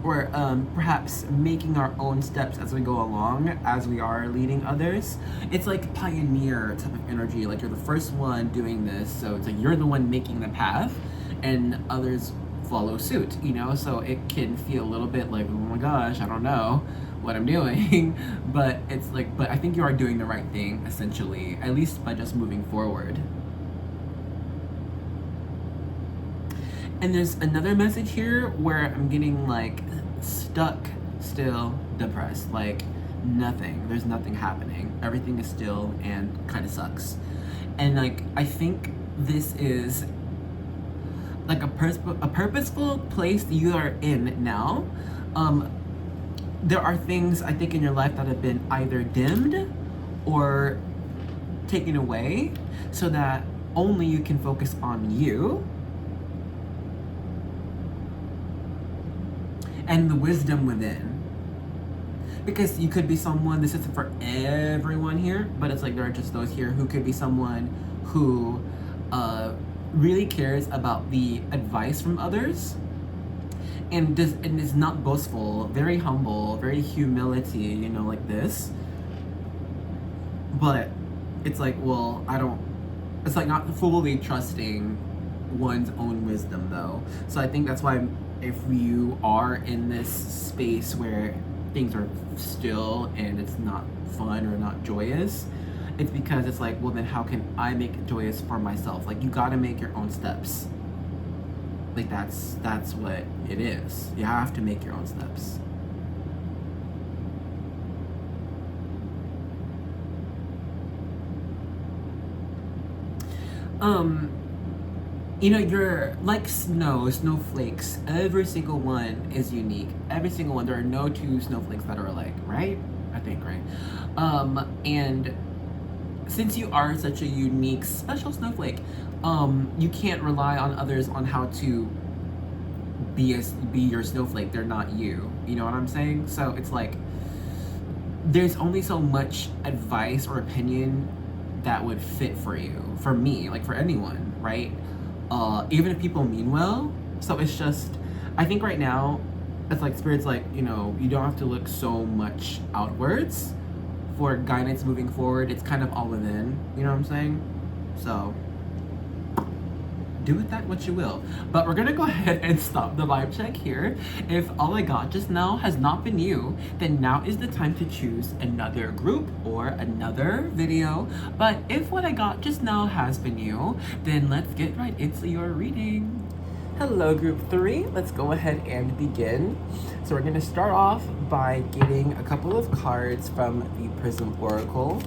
or perhaps making our own steps as we go along, as we are leading others. It's like pioneer type of energy, like you're the first one doing this, so it's like you're the one making the path, and others follow suit, you know? So it can feel a little bit like, oh my gosh, I don't know what I'm doing, but it's like, but I think you are doing the right thing, essentially, at least by just moving forward. And there's another message here where I'm getting like stuck, still depressed, like nothing, there's nothing happening. Everything is still and kind of sucks. And like, I think this is like a purposeful place that you are in now. There are things I think in your life that have been either dimmed or taken away so that only you can focus on you and the wisdom within. Because you could be someone, this isn't for everyone here, but it's like there are just those here who could be someone who really cares about the advice from others and is not boastful, very humble, very humility, you know, like this. But it's like, well, it's like not fully trusting one's own wisdom though. So I think that's why if you are in this space where things are still and it's not fun or not joyous, it's because it's like, well then how can I make it joyous for myself? Like you gotta make your own steps. Like that's what it is. You have to make your own steps. You know, you're like snowflakes. Every single one is unique. Every single one. There are no two snowflakes that are alike, right? I think, right? And since you are such a unique, special snowflake, you can't rely on others on how to be your snowflake. They're not you. You know what I'm saying? So it's like there's only so much advice or opinion that would fit for you, for me, like for anyone, right? Even if people mean well. So it's just, I think right now, it's like Spirit's like, you know, you don't have to look so much outwards for guidance moving forward. It's kind of all within, you know what I'm saying? So do with that what you will. But we're gonna go ahead and stop the vibe check here. If all I got just now has not been you, then now is the time to choose another group or another video. But if what I got just now has been you, then let's get right into your reading. Hello group 3, let's go ahead and begin. So we're gonna start off by getting a couple of cards from the Prism Oracle.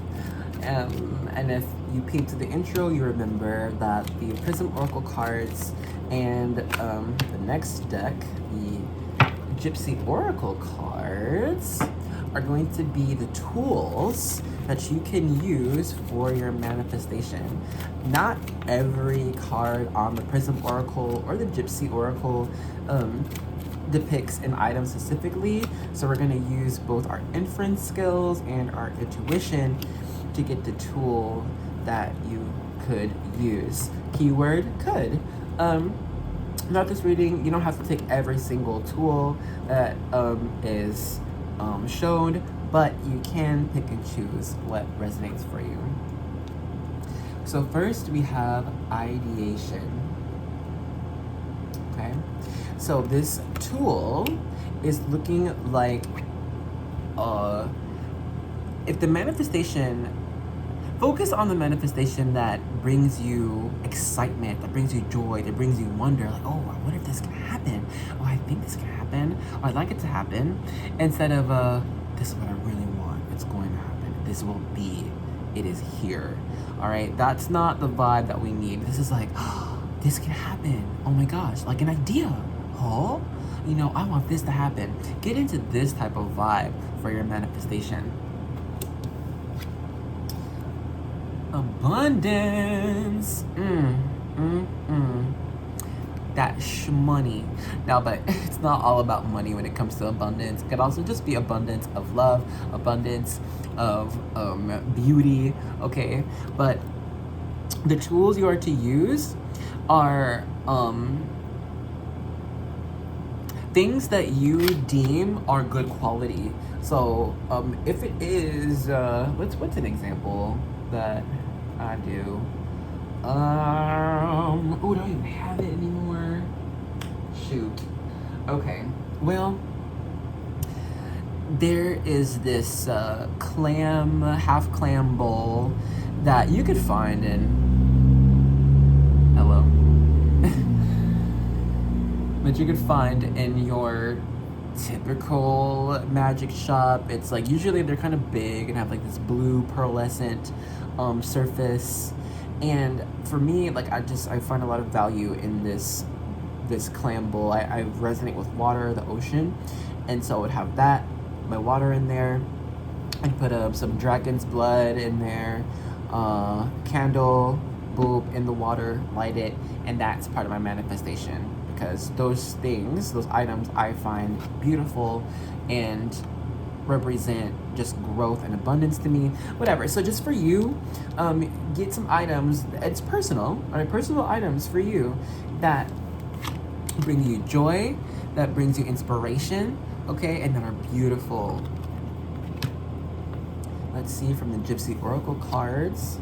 And if you peep to the intro, you remember that the Prism Oracle cards and the next deck, the Gypsy Oracle cards, are going to be the tools that you can use for your manifestation. Not every card on the Prism Oracle or the Gypsy Oracle depicts an item specifically, so we're going to use both our inference skills and our intuition to get the tool that you could use. Keyword could. Not this reading, you don't have to take every single tool that is shown, but you can pick and choose what resonates for you. So first we have ideation. Okay, so this tool is looking like if the manifestation, focus on the manifestation that brings you excitement, that brings you joy, that brings you wonder, like, oh, I wonder if this can happen. Oh, I think this can happen. Oh, I'd like it to happen. Instead of, this is what I really want. It's going to happen. This will be. It is here. All right? That's not the vibe that we need. This is like, oh, this can happen. Oh my gosh, like an idea. Oh, you know, I want this to happen. Get into this type of vibe for your manifestation. Abundance. That shmoney. Now, but it's not all about money when it comes to abundance. It could also just be abundance of love, abundance of beauty, okay? But the tools you are to use are things that you deem are good quality. So if it is, what's an example that I do? Oh, do I even have it anymore? Shoot. Okay. Well, there is this clam, half clam bowl that you could find in, hello, that you could find in your typical magic shop. It's like, usually they're kind of big and have like this blue pearlescent surface. And for me, like, I find a lot of value in this clam bowl. I resonate with water, the ocean, and so I would have that, my water in there. I'd put some dragon's blood in there, candle, boop, in the water, light it, and that's part of my manifestation, because those things, those items, I find beautiful and represent just growth and abundance to me, whatever. So just for you, get some items, it's personal, all right, personal items for you that bring you joy, that brings you inspiration, okay, and that are beautiful. Let's see, from the Gypsy Oracle cards,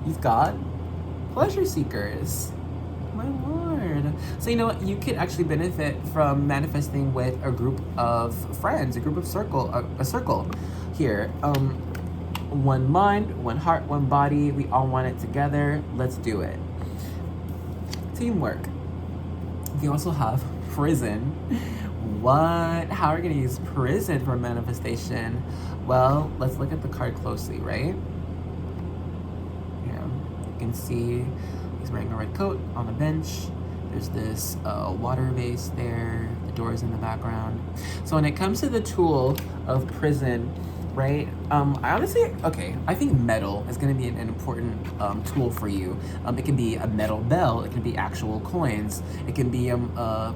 you've got pleasure seekers. My lord. So you know what, you could actually benefit from manifesting with a group of friends, a circle here. One mind, one heart, one body. We all want it together. Let's do it. Teamwork. You also have prison. What? How are we gonna use prison for manifestation? Well, let's look at the card closely, right? Yeah, you can see he's wearing a red coat on a bench. There's this water vase there. The door's in the background. So when it comes to the tool of prison, right? I honestly, okay, I think metal is going to be an important tool for you. It can be a metal bell. It can be actual coins. It can be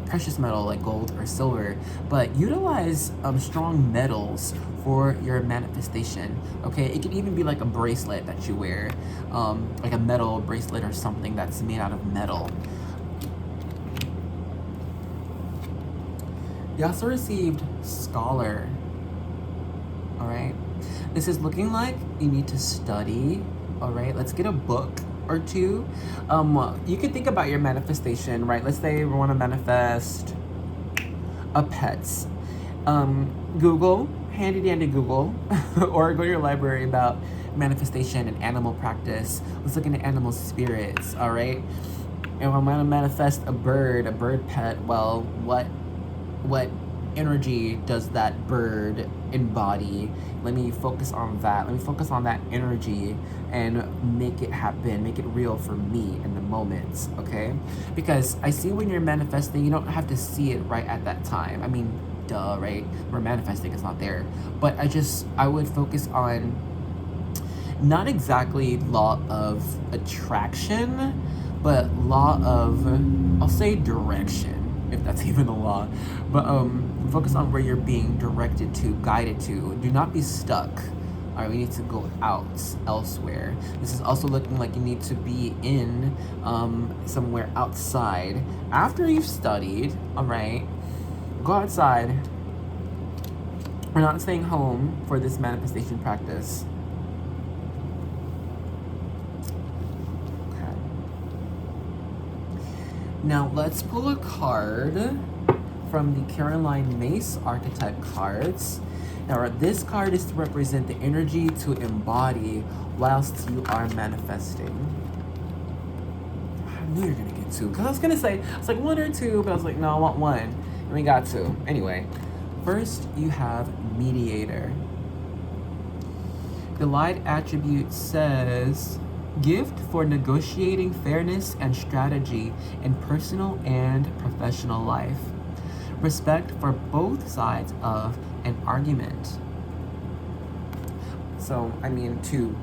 precious metal like gold or silver. But utilize strong metals for your manifestation, okay? It can even be like a bracelet that you wear, like a metal bracelet or something that's made out of metal. You also received scholar, all right? This is looking like you need to study, all right? Let's get a book or two. You can think about your manifestation, right? Let's say we want to manifest a pet. Google, handy dandy Google, or go to your library about manifestation and animal practice. Let's look into animal spirits, all right? And if I'm gonna manifest a bird pet, well, what energy does that bird embody. Let me focus on that. Let me focus on that energy and make it happen, make it real for me in the moment, okay? Because I see when you're manifesting, you don't have to see it right at that time. I mean, duh, right? We're manifesting, it's not there. But I would focus on not exactly law of attraction, but law of, I'll say direction, if that's even a law. But focus on where you're being directed to, guided to. Do not be stuck. All right, we need to go out elsewhere. This is also looking like you need to be in somewhere outside. After you've studied, all right, go outside. We're not staying home for this manifestation practice. Okay. Now let's pull a card from the Caroline Mace archetype cards. Now this card is to represent the energy to embody whilst you are manifesting. I knew you were gonna get two, because I was gonna say, it's like one or two, but I was like, no, I want one. And we got two. Anyway, first you have mediator. The light attribute says, gift for negotiating fairness and strategy in personal and professional life. Respect for both sides of an argument. So, I mean, to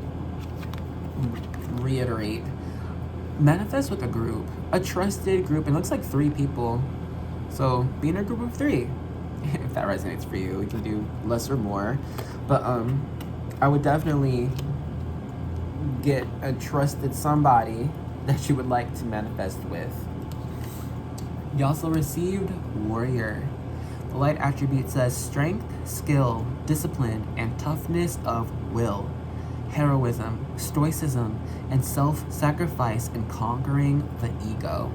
reiterate, manifest with a group, a trusted group. It looks like 3 people. So, be in a group of 3. If that resonates for you, you can do less or more. But I would definitely get a trusted somebody that you would like to manifest with. You also received warrior. The light attribute says strength, skill, discipline, and toughness of will, heroism, stoicism, and self-sacrifice in conquering the ego.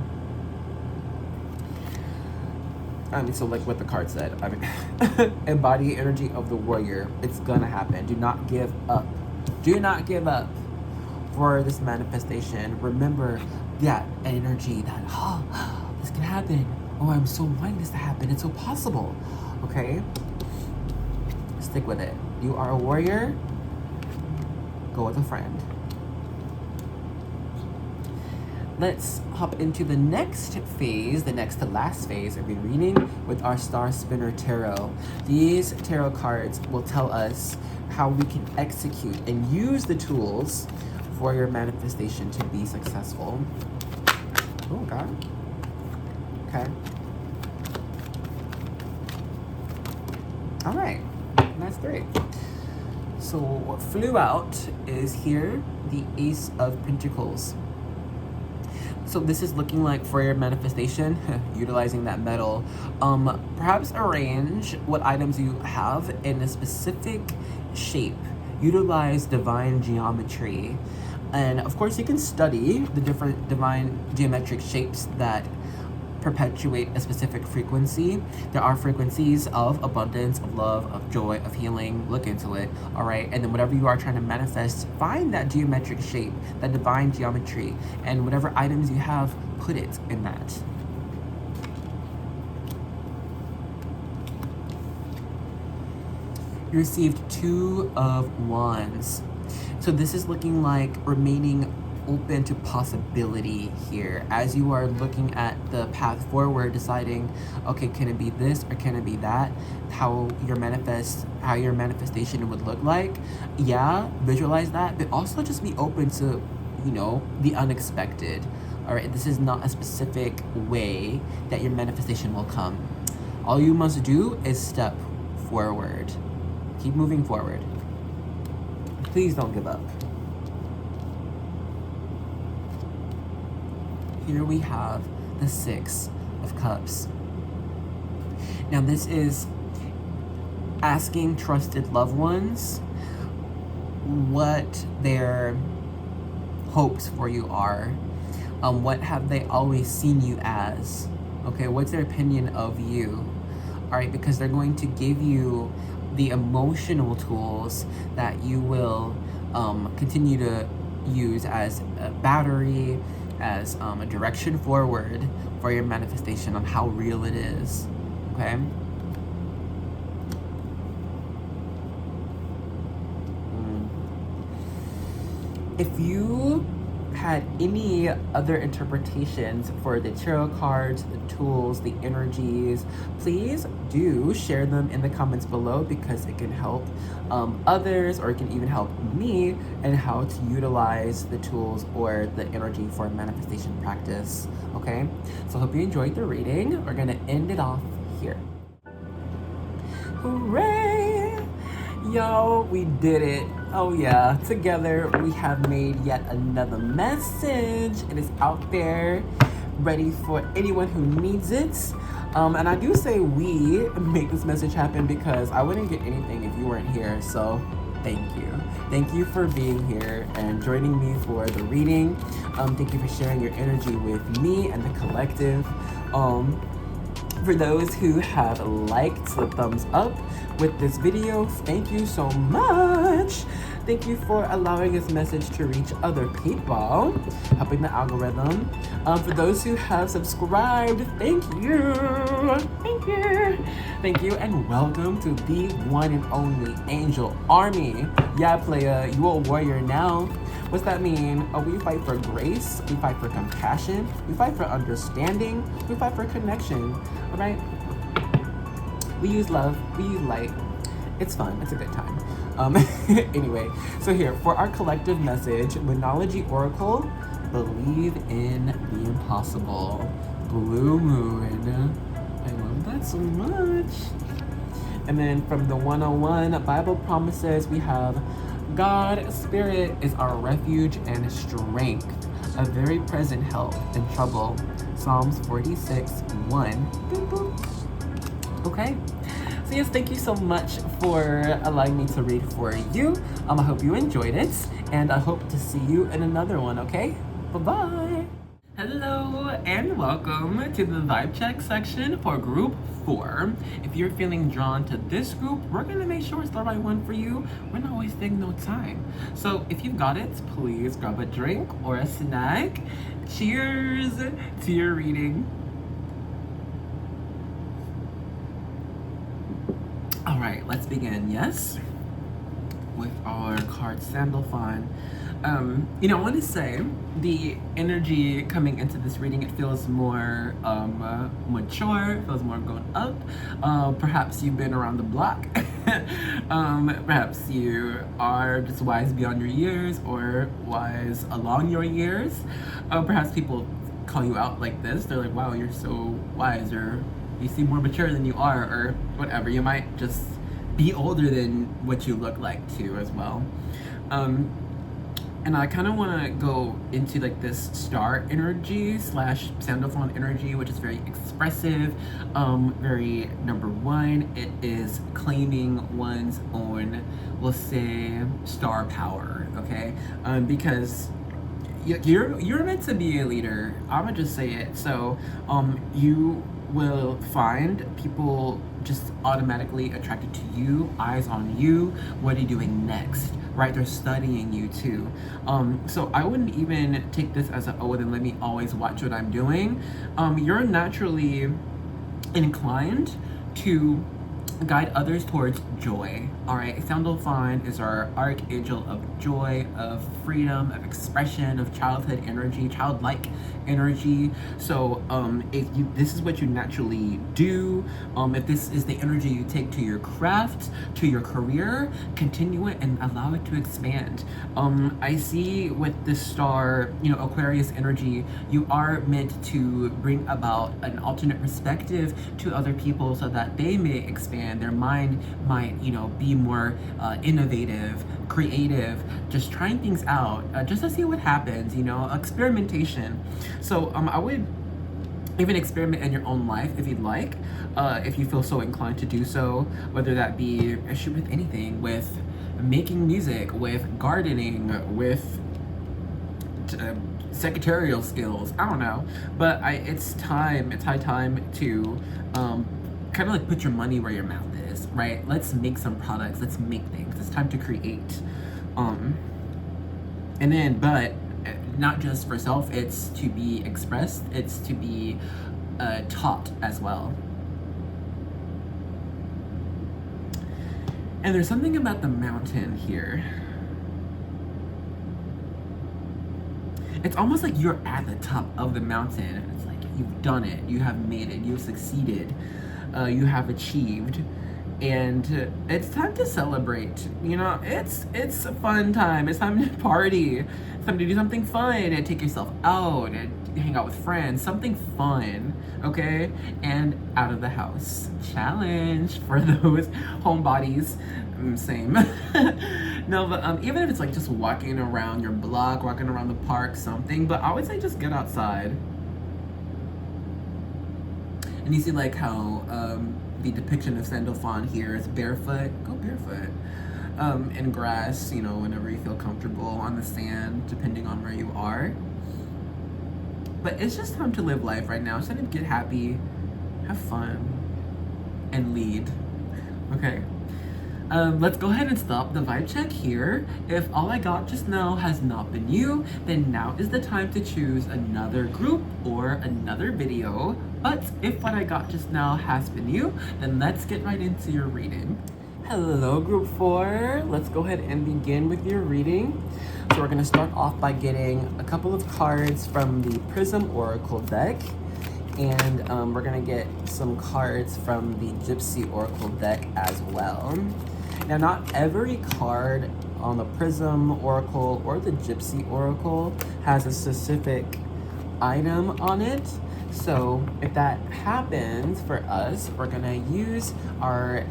I mean, so like what the card said, I mean, embody energy of the warrior. It's gonna happen. Do not give up. Do not give up for this manifestation. Remember that energy that, this can happen. Oh, I'm so wanting this to happen. It's so possible. Okay? Stick with it. You are a warrior. Go with a friend. Let's hop into the next phase, the next to last phase of the reading with our Star Spinner Tarot. These tarot cards will tell us how we can execute and use the tools for your manifestation to be successful. Oh, God. Okay. All right. That's great. So what flew out is here, the Ace of Pentacles. So this is looking like for your manifestation, utilizing that metal, perhaps arrange what items you have in a specific shape. Utilize divine geometry. And of course you can study the different divine geometric shapes that perpetuate a specific frequency. There are frequencies of abundance, of love, of joy, of healing. Look into it, all right? And then whatever you are trying to manifest, find that geometric shape, that divine geometry, and whatever items you have, put it in that. You received 2 of Wands. So this is looking like remaining open to possibility here as you are looking at the path forward, deciding, okay, can it be this or can it be that? How your manifestation would look like. Yeah, visualize that, but also just be open to, you know, the unexpected. All right, this is not a specific way that your manifestation will come. All you must do is step forward. Keep moving forward. Please don't give up. Here we have the 6 of Cups. Now this is asking trusted loved ones what their hopes for you are. What have they always seen you as? Okay, what's their opinion of you? All right, because they're going to give you the emotional tools that you will continue to use as a battery, as a direction forward for your manifestation on how real it is. Okay? If you had any other interpretations for the tarot cards, the tools, the energies, please do share them in the comments below, because it can help others, or it can even help me in how to utilize the tools or the energy for manifestation practice. Okay, so I hope you enjoyed the reading. We're gonna end it off here. Hooray! Yo, we did it. Oh yeah, together we have made yet another message. It is out there, ready for anyone who needs it. And I do say we make this message happen, because I wouldn't get anything if you weren't here. So thank you. Thank you for being here and joining me for the reading. Thank you for sharing your energy with me and the collective. For those who have liked the thumbs up with this video, thank you so much. Thank you for allowing this message to reach other people, helping the algorithm. For those who have subscribed, thank you. Thank you. Thank you, and welcome to the one and only Angel Army. Yeah, playa, you a warrior now. What's that mean? Oh, we fight for grace, we fight for compassion, we fight for understanding, we fight for connection, all right? We use love, we use light. It's fun, it's a good time. Anyway, so here, for our collective message, Moonology Oracle, believe in the impossible. Blue Moon. I love that so much. And then from the 101 Bible Promises, we have God, Spirit is our refuge and strength, a very present help in trouble. Psalms 46:1. Boop, boop. Okay. So yes, thank you so much for allowing me to read for you. I hope you enjoyed it, and I hope to see you in another one, okay? Bye-bye. Hello, and welcome to the vibe check section for group 4. If you're feeling drawn to this group, we're gonna make sure it's the right one for you. We're not wasting no time. So if you've got it, please grab a drink or a snack. Cheers to your reading. All right, let's begin, yes? With our card Sandalphon. I want to say the energy coming into this reading, it feels more mature, it feels more grown up. Perhaps you've been around the block. Perhaps you are just wise beyond your years, or wise along your years. Perhaps people call you out like this. They're like, wow, you're so wise, or you seem more mature than you are, or whatever. You might just be older than what you look like too as well. And I kind of want to go into like this star energy / Sandalphon energy, which is very expressive, very number one. It is claiming one's own, we'll say, star power, okay? Because you're meant to be a leader. I'm gonna just say it. So you will find people just automatically attracted to you, eyes on you. What are you doing next? Right? They're studying you too. So I wouldn't even take this as a, oh, then let me always watch what I'm doing. You're naturally inclined to guide others towards joy. All right, Sandalphon is our archangel of joy, of freedom, of expression, of childhood energy, childlike energy. So if this is what you naturally do, if this is the energy you take to your craft, to your career, continue it and allow it to expand. I see with this star, Aquarius energy, you are meant to bring about an alternate perspective to other people so that they may expand. Their mind might, be more innovative, creative, just trying things out, just to see what happens, experimentation. So I would even experiment in your own life if you'd like, if you feel so inclined to do so, whether that be with anything, with making music, with gardening, with secretarial skills, I don't know. But it's high time to kind of like put your money where your mouth is, right? Let's make some products, let's make things. It's time to create. And then, but not just for self, it's to be expressed, it's to be taught as well. And there's something about the mountain here. it's almost like you're at the top of the mountain. It's like you've done it, you have made it, you've succeeded, you have achieved, and it's time to celebrate. You know, it's a fun time. It's time to party. It's time to do something fun and take yourself out and hang out with friends. Something fun, okay? And out of the house challenge for those homebodies. Same. No, but even if it's like just walking around your block, walking around the park, something. But I would say just get outside. And you see like how the depiction of Sandalphon here is barefoot. Go barefoot. In grass, you know, whenever you feel comfortable, on the sand, depending on where you are. But it's just time to live life right now. It's time to get happy, have fun, and lead. Okay. Let's go ahead and stop the vibe check here. If all I got just now has not been you, then now is the time to choose another group or another video. But if what I got just now has been you, then let's get right into your reading. Hello, group 4. Let's go ahead and begin with your reading. So we're gonna start off by getting a couple of cards from the Prism Oracle deck. And we're gonna get some cards from the Gypsy Oracle deck as well. Now, not every card on the Prism Oracle or the Gypsy Oracle has a specific item on it. So if that happens for us, we're gonna use our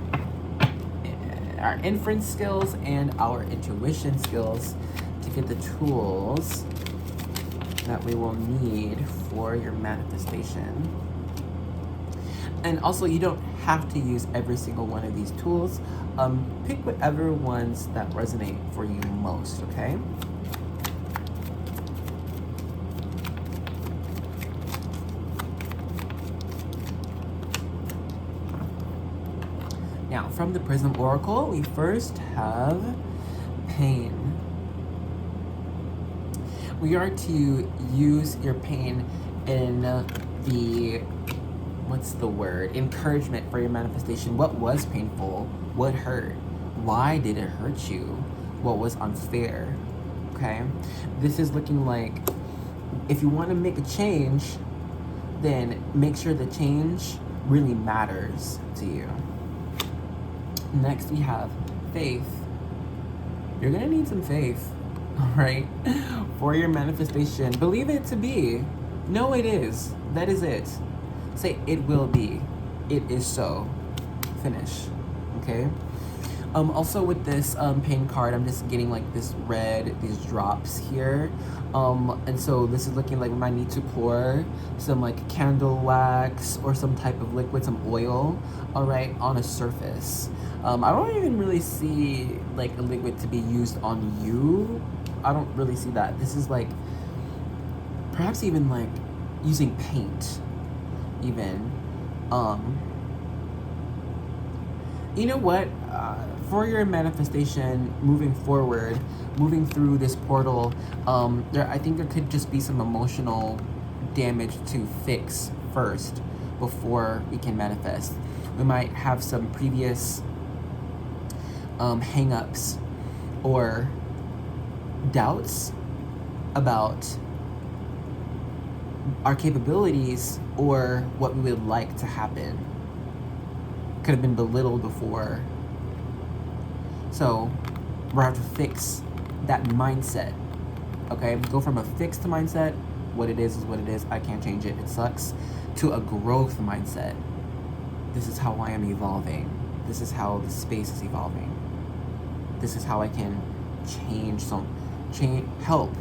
inference skills and our intuition skills to get the tools that we will need for your manifestation. And also, you don't have to use every single one of these tools. Pick whatever ones that resonate for you most, okay? Now, from the Prism Oracle, we first have pain. We are to use your pain in the, what's the word? Encouragement for your manifestation. What was painful? What hurt? Why did it hurt you? What was unfair? Okay? This is looking like if you want to make a change, then make sure the change really matters to you. Next, we have faith. You're gonna need some faith, all right, for your manifestation. Believe it to be. No, it is. That is it. Say, it will be. It is so. Finish. Okay? Also with this pain card, I'm just getting like this red, these drops here. And so this is looking like we might need to pour some like candle wax or some type of liquid, some oil, all right, on a surface. I don't even really see like a liquid to be used on you. I don't really see that. This is like, perhaps even like using paint, even. You know what? For your manifestation, moving forward, moving through this portal, I think there could just be some emotional damage to fix first before we can manifest. We might have some previous hang-ups or doubts about our capabilities or what we would like to happen. Could have been belittled before. So we're going to have to fix that mindset. Okay, go from a fixed mindset, what it is what it is, I can't change it, it sucks, to a growth mindset. This is how I am evolving. This is how the space is evolving. This is how I can help,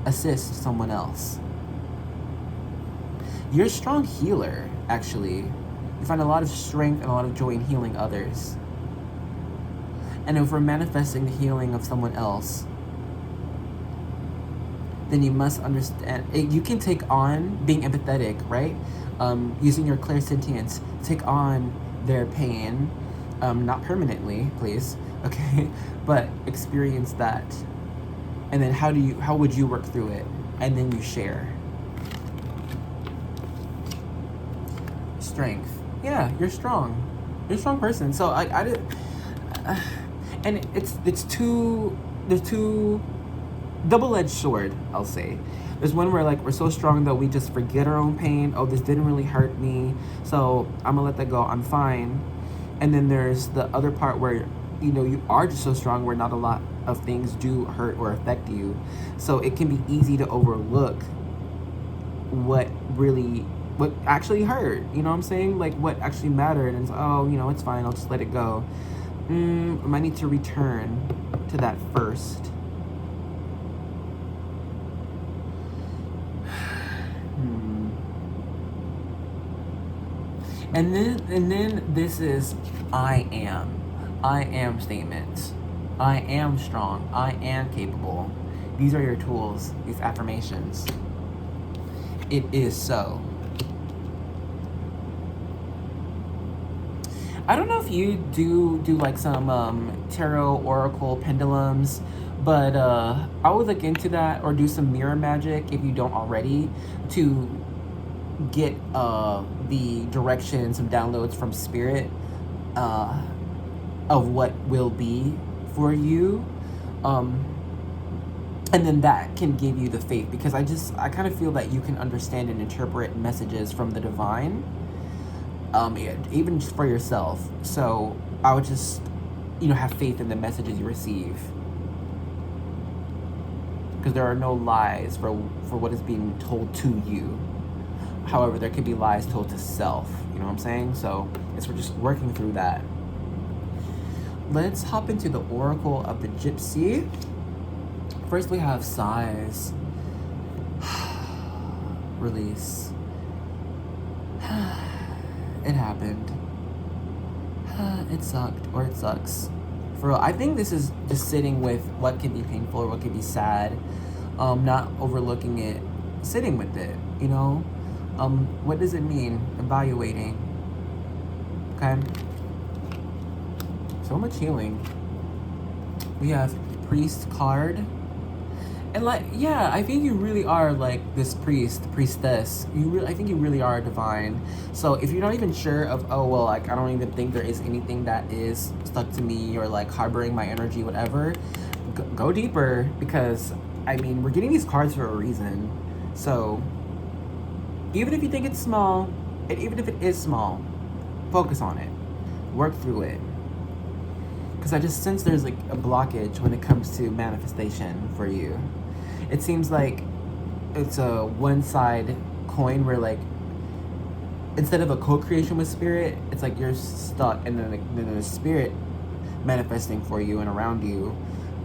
assist someone else. You're a strong healer, actually. You find a lot of strength and a lot of joy in healing others. And if we're manifesting the healing of someone else, then you must understand, you can take on being empathetic, right? Using your clairsentience, take on their pain, not permanently, please, okay? But experience that. And then how would you work through it? And then you share. Strength. Yeah, you're strong. You're a strong person. So and there's two double-edged sword, I'll say. There's one where like we're so strong that we just forget our own pain. Oh, this didn't really hurt me, so I'm gonna let that go. I'm fine. And then there's the other part where, you know, you are just so strong where not a lot of things do hurt or affect you. So it can be easy to overlook what actually hurt. You know what I'm saying? Like what actually mattered. And it's, oh, you know, it's fine. I'll just let it go. I might need to return to that first. And then this is I am statements. I am strong. I am capable. These are your tools, these affirmations. It is so. I don't know if you do like some tarot, oracle, pendulums, but I would look into that, or do some mirror magic if you don't already, to get the directions, some downloads from spirit of what will be for you, and then that can give you the faith, because I kind of feel that you can understand and interpret messages from the divine, even just for yourself. So I would just, you know, have faith in the messages you receive, because there are no lies for what is being told to you. However, there could be lies told to self, you know what I'm saying? So it's we're just working through that. Let's hop into the Oracle of the Gypsy. First we have sighs. Release. It happened. It sucked, or it sucks. For real, I think this is just sitting with what can be painful or what can be sad. Not overlooking it, sitting with it, you know? What does it mean? Evaluating. Okay. So much healing. We have Priest card. And like, yeah, I think you really are like this priestess. I think you really are divine. So if you're not even sure of, oh, well, like, I don't even think there is anything that is stuck to me or like harboring my energy, whatever, go deeper, because I mean, we're getting these cards for a reason. So even if you think it's small, and even if it is small, focus on it. Work through it. Because I just sense there's like a blockage when it comes to manifestation for you. It seems like it's a one-side coin where like, instead of a co-creation with spirit, it's like you're stuck, and then there's spirit manifesting for you and around you.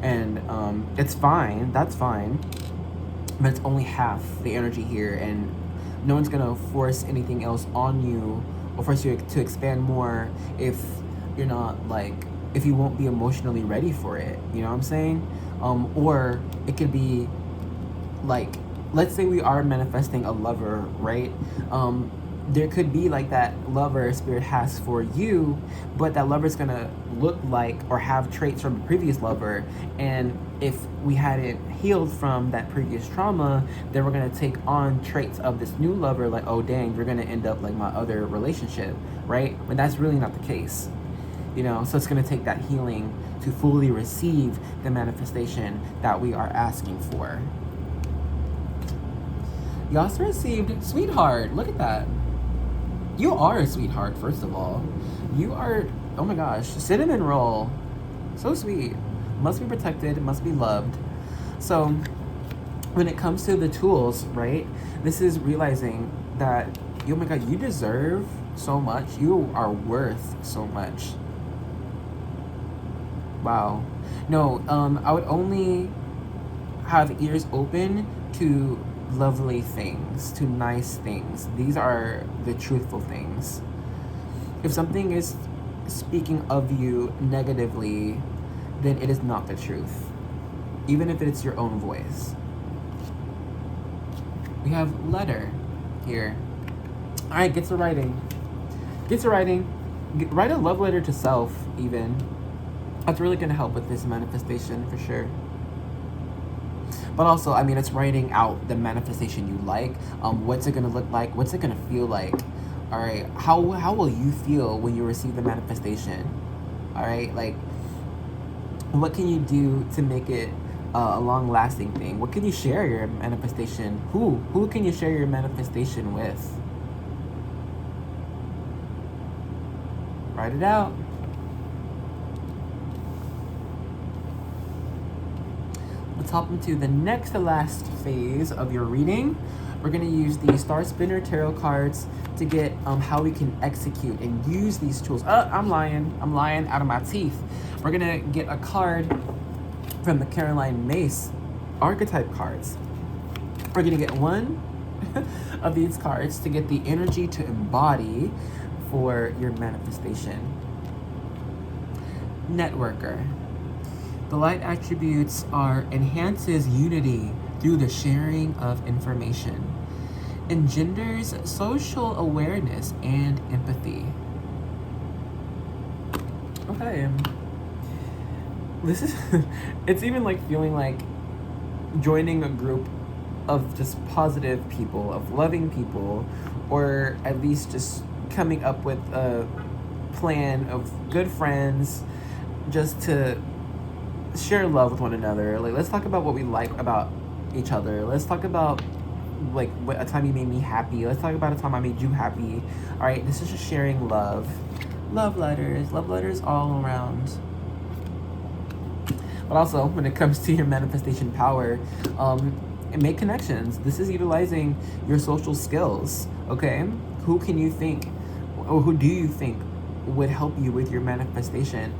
And it's fine, that's fine. But it's only half the energy here, and no one's gonna force anything else on you or force you to expand more if you're not like, if you won't be emotionally ready for it, you know what I'm saying? Or it could be like, let's say we are manifesting a lover, right? There could be like that lover spirit has for you, but that lover's gonna look like or have traits from a previous lover, and if we hadn't healed from that previous trauma, then we're gonna take on traits of this new lover, like, oh dang, you're gonna end up like my other relationship, right? But that's really not the case, you know? So it's gonna take that healing to fully receive the manifestation that we are asking for. You also received Sweetheart. Look at that. You are a sweetheart, first of all. You are, oh my gosh, cinnamon roll. So sweet. Must be protected, must be loved. So when it comes to the tools, right, this is realizing that, oh my God, you deserve so much. You are worth so much. Wow. No, I would only have ears open to lovely things, to nice things. These are the truthful things. If something is speaking of you negatively, then it is not the truth, even if it's your own voice. We have letter here. All right, get to writing. Get to writing. Write a love letter to self, even. That's really going to help with this manifestation for sure. But also, I mean, it's writing out the manifestation you like. What's it gonna look like? What's it gonna feel like? All right, how will you feel when you receive the manifestation? All right, like, what can you do to make it a long-lasting thing. What can you share your manifestation? Who can you share your manifestation with? Write it out. Let's hop into the next to last phase of your reading. We're going to use the Star Spinner Tarot cards to get how we can execute and use these tools. I'm lying out of my teeth. We're going to get a card from the Caroline Mace archetype cards. We're going to get one of these cards to get the energy to embody for your manifestation. Networker. The light attributes are enhances unity through the sharing of information, engenders social awareness and empathy. Okay. This is, it's even like feeling like joining a group of just positive people, of loving people, or at least just coming up with a plan of good friends just to share love with one another. Like, let's talk about what we like about each other. Let's talk about like what a time you made me happy. Let's talk about a time I made you happy. All right, this is just sharing love. Love letters all around. But also, when it comes to your manifestation power, make connections. This is utilizing your social skills, okay? Who can you think, or who do you think would help you with your manifestation?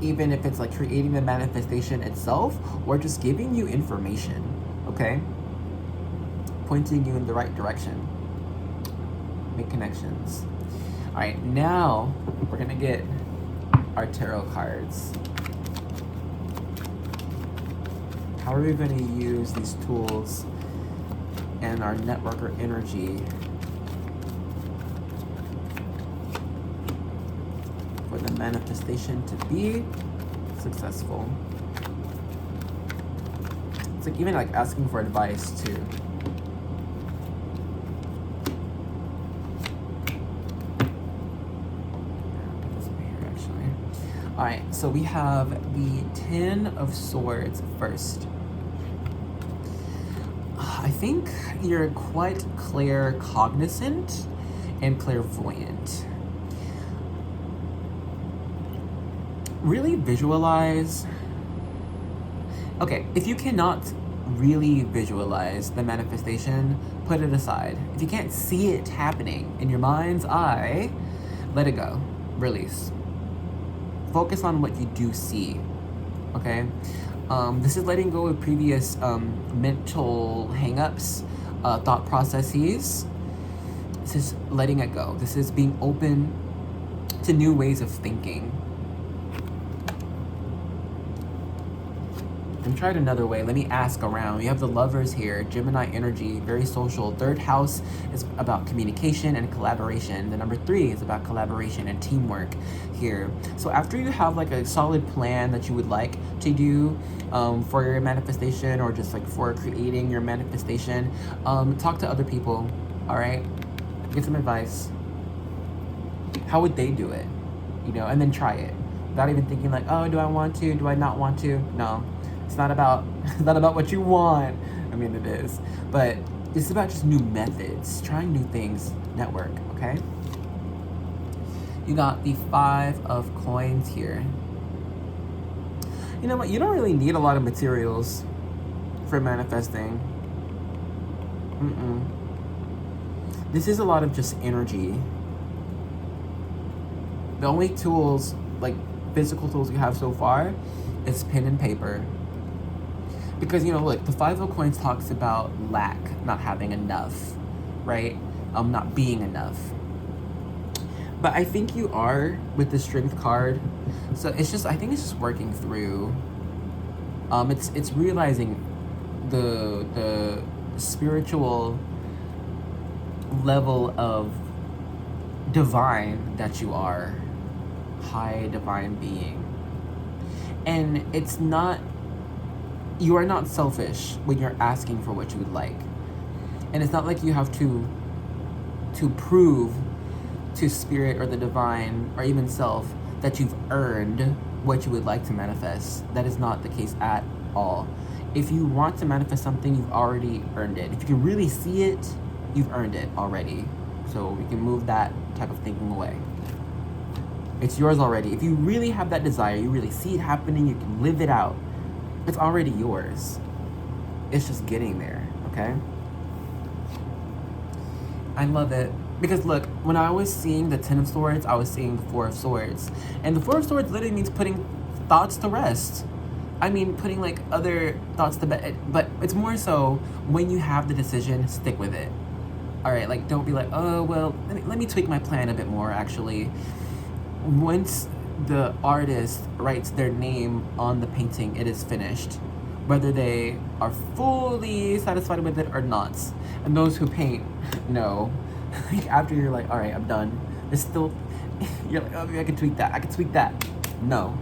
Even if it's like creating the manifestation itself or just giving you information, okay? Pointing you in the right direction. Make connections. All right, now we're gonna get our tarot cards. How are we gonna use these tools and our networker energy for the manifestation to be successful? It's like even like asking for advice too. All right, so we have the 10 of Swords first. I think you're quite claircognizant and clairvoyant. Really visualize. Okay, if you cannot really visualize the manifestation, put it aside. If you can't see it happening in your mind's eye, let it go. Release. Focus on what you do see, okay? This is letting go of previous mental hang-ups, thought processes. This is letting it go. This is being open to new ways of thinking. And try it another way. Let me ask around. You have the Lovers here, Gemini energy, very social. Third house is about communication and collaboration. The number 3 is about collaboration and teamwork here. So after you have like a solid plan that you would like to do for your manifestation, or just like for creating your manifestation, talk to other people, all right? Get some advice. How would they do it? You know, and then try it. Without even thinking like, oh, do I want to? Do I not want to? No. It's not about what you want. I mean, it is. But it's about just new methods, trying new things, network, okay? You got the 5 of Coins here. You know what? You don't really need a lot of materials for manifesting. This is a lot of just energy. The only tools, like physical tools you have so far, is pen and paper. Because, you know, look, the 5 of Coins talks about lack, not having enough, right? Not being enough. But I think you are with the Strength card. So it's just, I think it's just working through. It's realizing the spiritual level of divine that you are. High divine being. And it's not, you are not selfish when you're asking for what you would like. And it's not like you have to prove to spirit or the divine or even self that you've earned what you would like to manifest. That is not the case at all. If you want to manifest something, you've already earned it. If you can really see it, you've earned it already. So we can move that type of thinking away. It's yours already. If you really have that desire, you really see it happening, you can live it out, it's already yours. It's just getting there, okay? I love it. Because look, when I was seeing the 10 of Swords, I was seeing the 4 of Swords. And the 4 of Swords literally means putting thoughts to rest. I mean, putting like other thoughts to bed. But it's more so when you have the decision, stick with it. All right, like don't be like, oh, well, let me tweak my plan a bit more, actually. Once the artist writes their name on the painting, it is finished. Whether they are fully satisfied with it or not. And those who paint know. Like after you're like, all right, I'm done. There's still, you're like, oh, maybe I can tweak that. I can tweak that. No.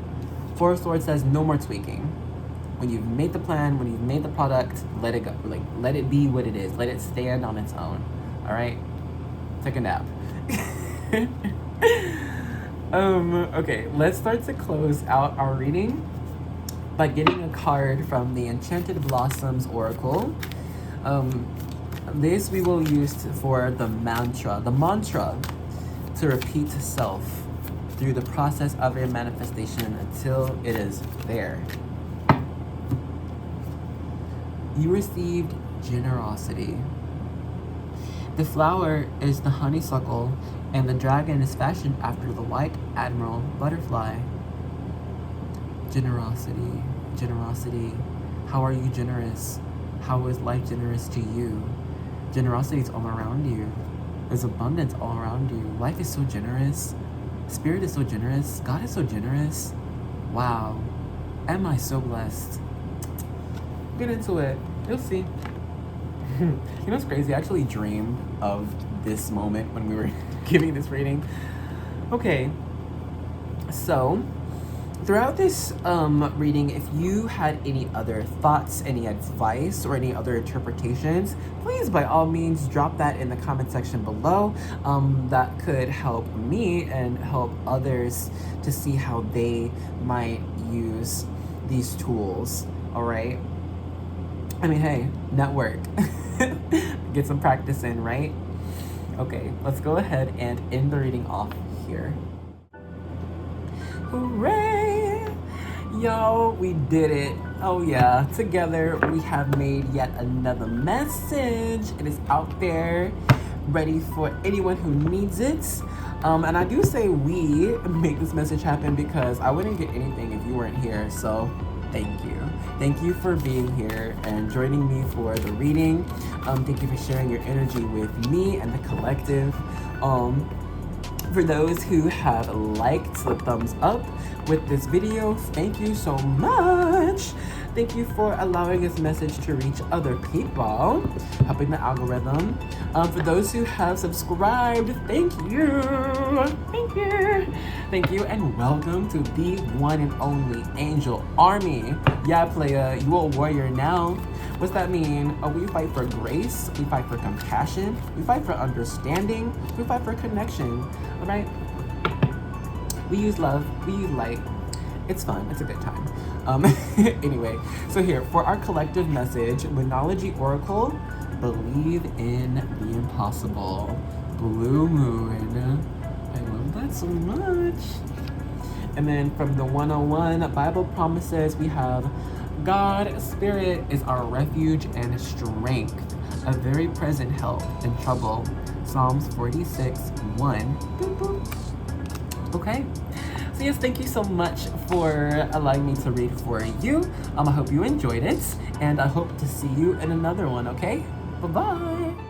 4 of Swords says no more tweaking. When you've made the plan, when you've made the product, let it go. Like, let it be what it is. Let it stand on its own. All right? Take a nap. Okay, let's start to close out our reading by getting a card from the Enchanted Blossoms Oracle. This we will use for the mantra to repeat to self through the process of your manifestation until it is there. You received generosity. The flower is the honeysuckle, and the dragon is fashioned after the white admiral butterfly. Generosity, generosity. How are you generous? How is life generous to you? Generosity is all around you. There's abundance all around you. Life is so generous. Spirit is so generous. God is so generous. Wow. Am I so blessed? Get into it. You'll see. You know what's crazy? I actually dreamed of this moment when we were giving this reading. Okay. So, throughout this reading, if you had any other thoughts, any advice, or any other interpretations, please, by all means, drop that in the comment section below. That could help me and help others to see how they might use these tools, all right? I mean, hey, network. Get some practice in, right? Okay, let's go ahead and end the reading off here. Hooray! Yo, we did it. Oh yeah, together we have made yet another message. It is out there, ready for anyone who needs it. And I do say we make this message happen because I wouldn't get anything if you weren't here, so thank you. Thank you for being here and joining me for the reading. Thank you for sharing your energy with me and the collective. For those who have liked the thumbs up with this video, thank you so much. Thank you for allowing this message to reach other people, helping the algorithm. For those who have subscribed, thank you. Thank you. Thank you, and welcome to the one and only Angel Army. Yeah, playa, you a warrior now. What's that mean? We fight for grace, we fight for compassion, we fight for understanding, we fight for connection, all right? We use love, we use light. It's fun, it's a good time. Anyway, so here, for our collective message, Moonology Oracle, believe in the impossible. Blue Moon. I love that so much. And then from the 101 Bible Promises, we have God, Spirit is our refuge and strength, a very present help in trouble. Psalms 46:1. Boop, boop. Okay. So yes, thank you so much for allowing me to read for you. I hope you enjoyed it, and I hope to see you in another one, okay? Bye-bye.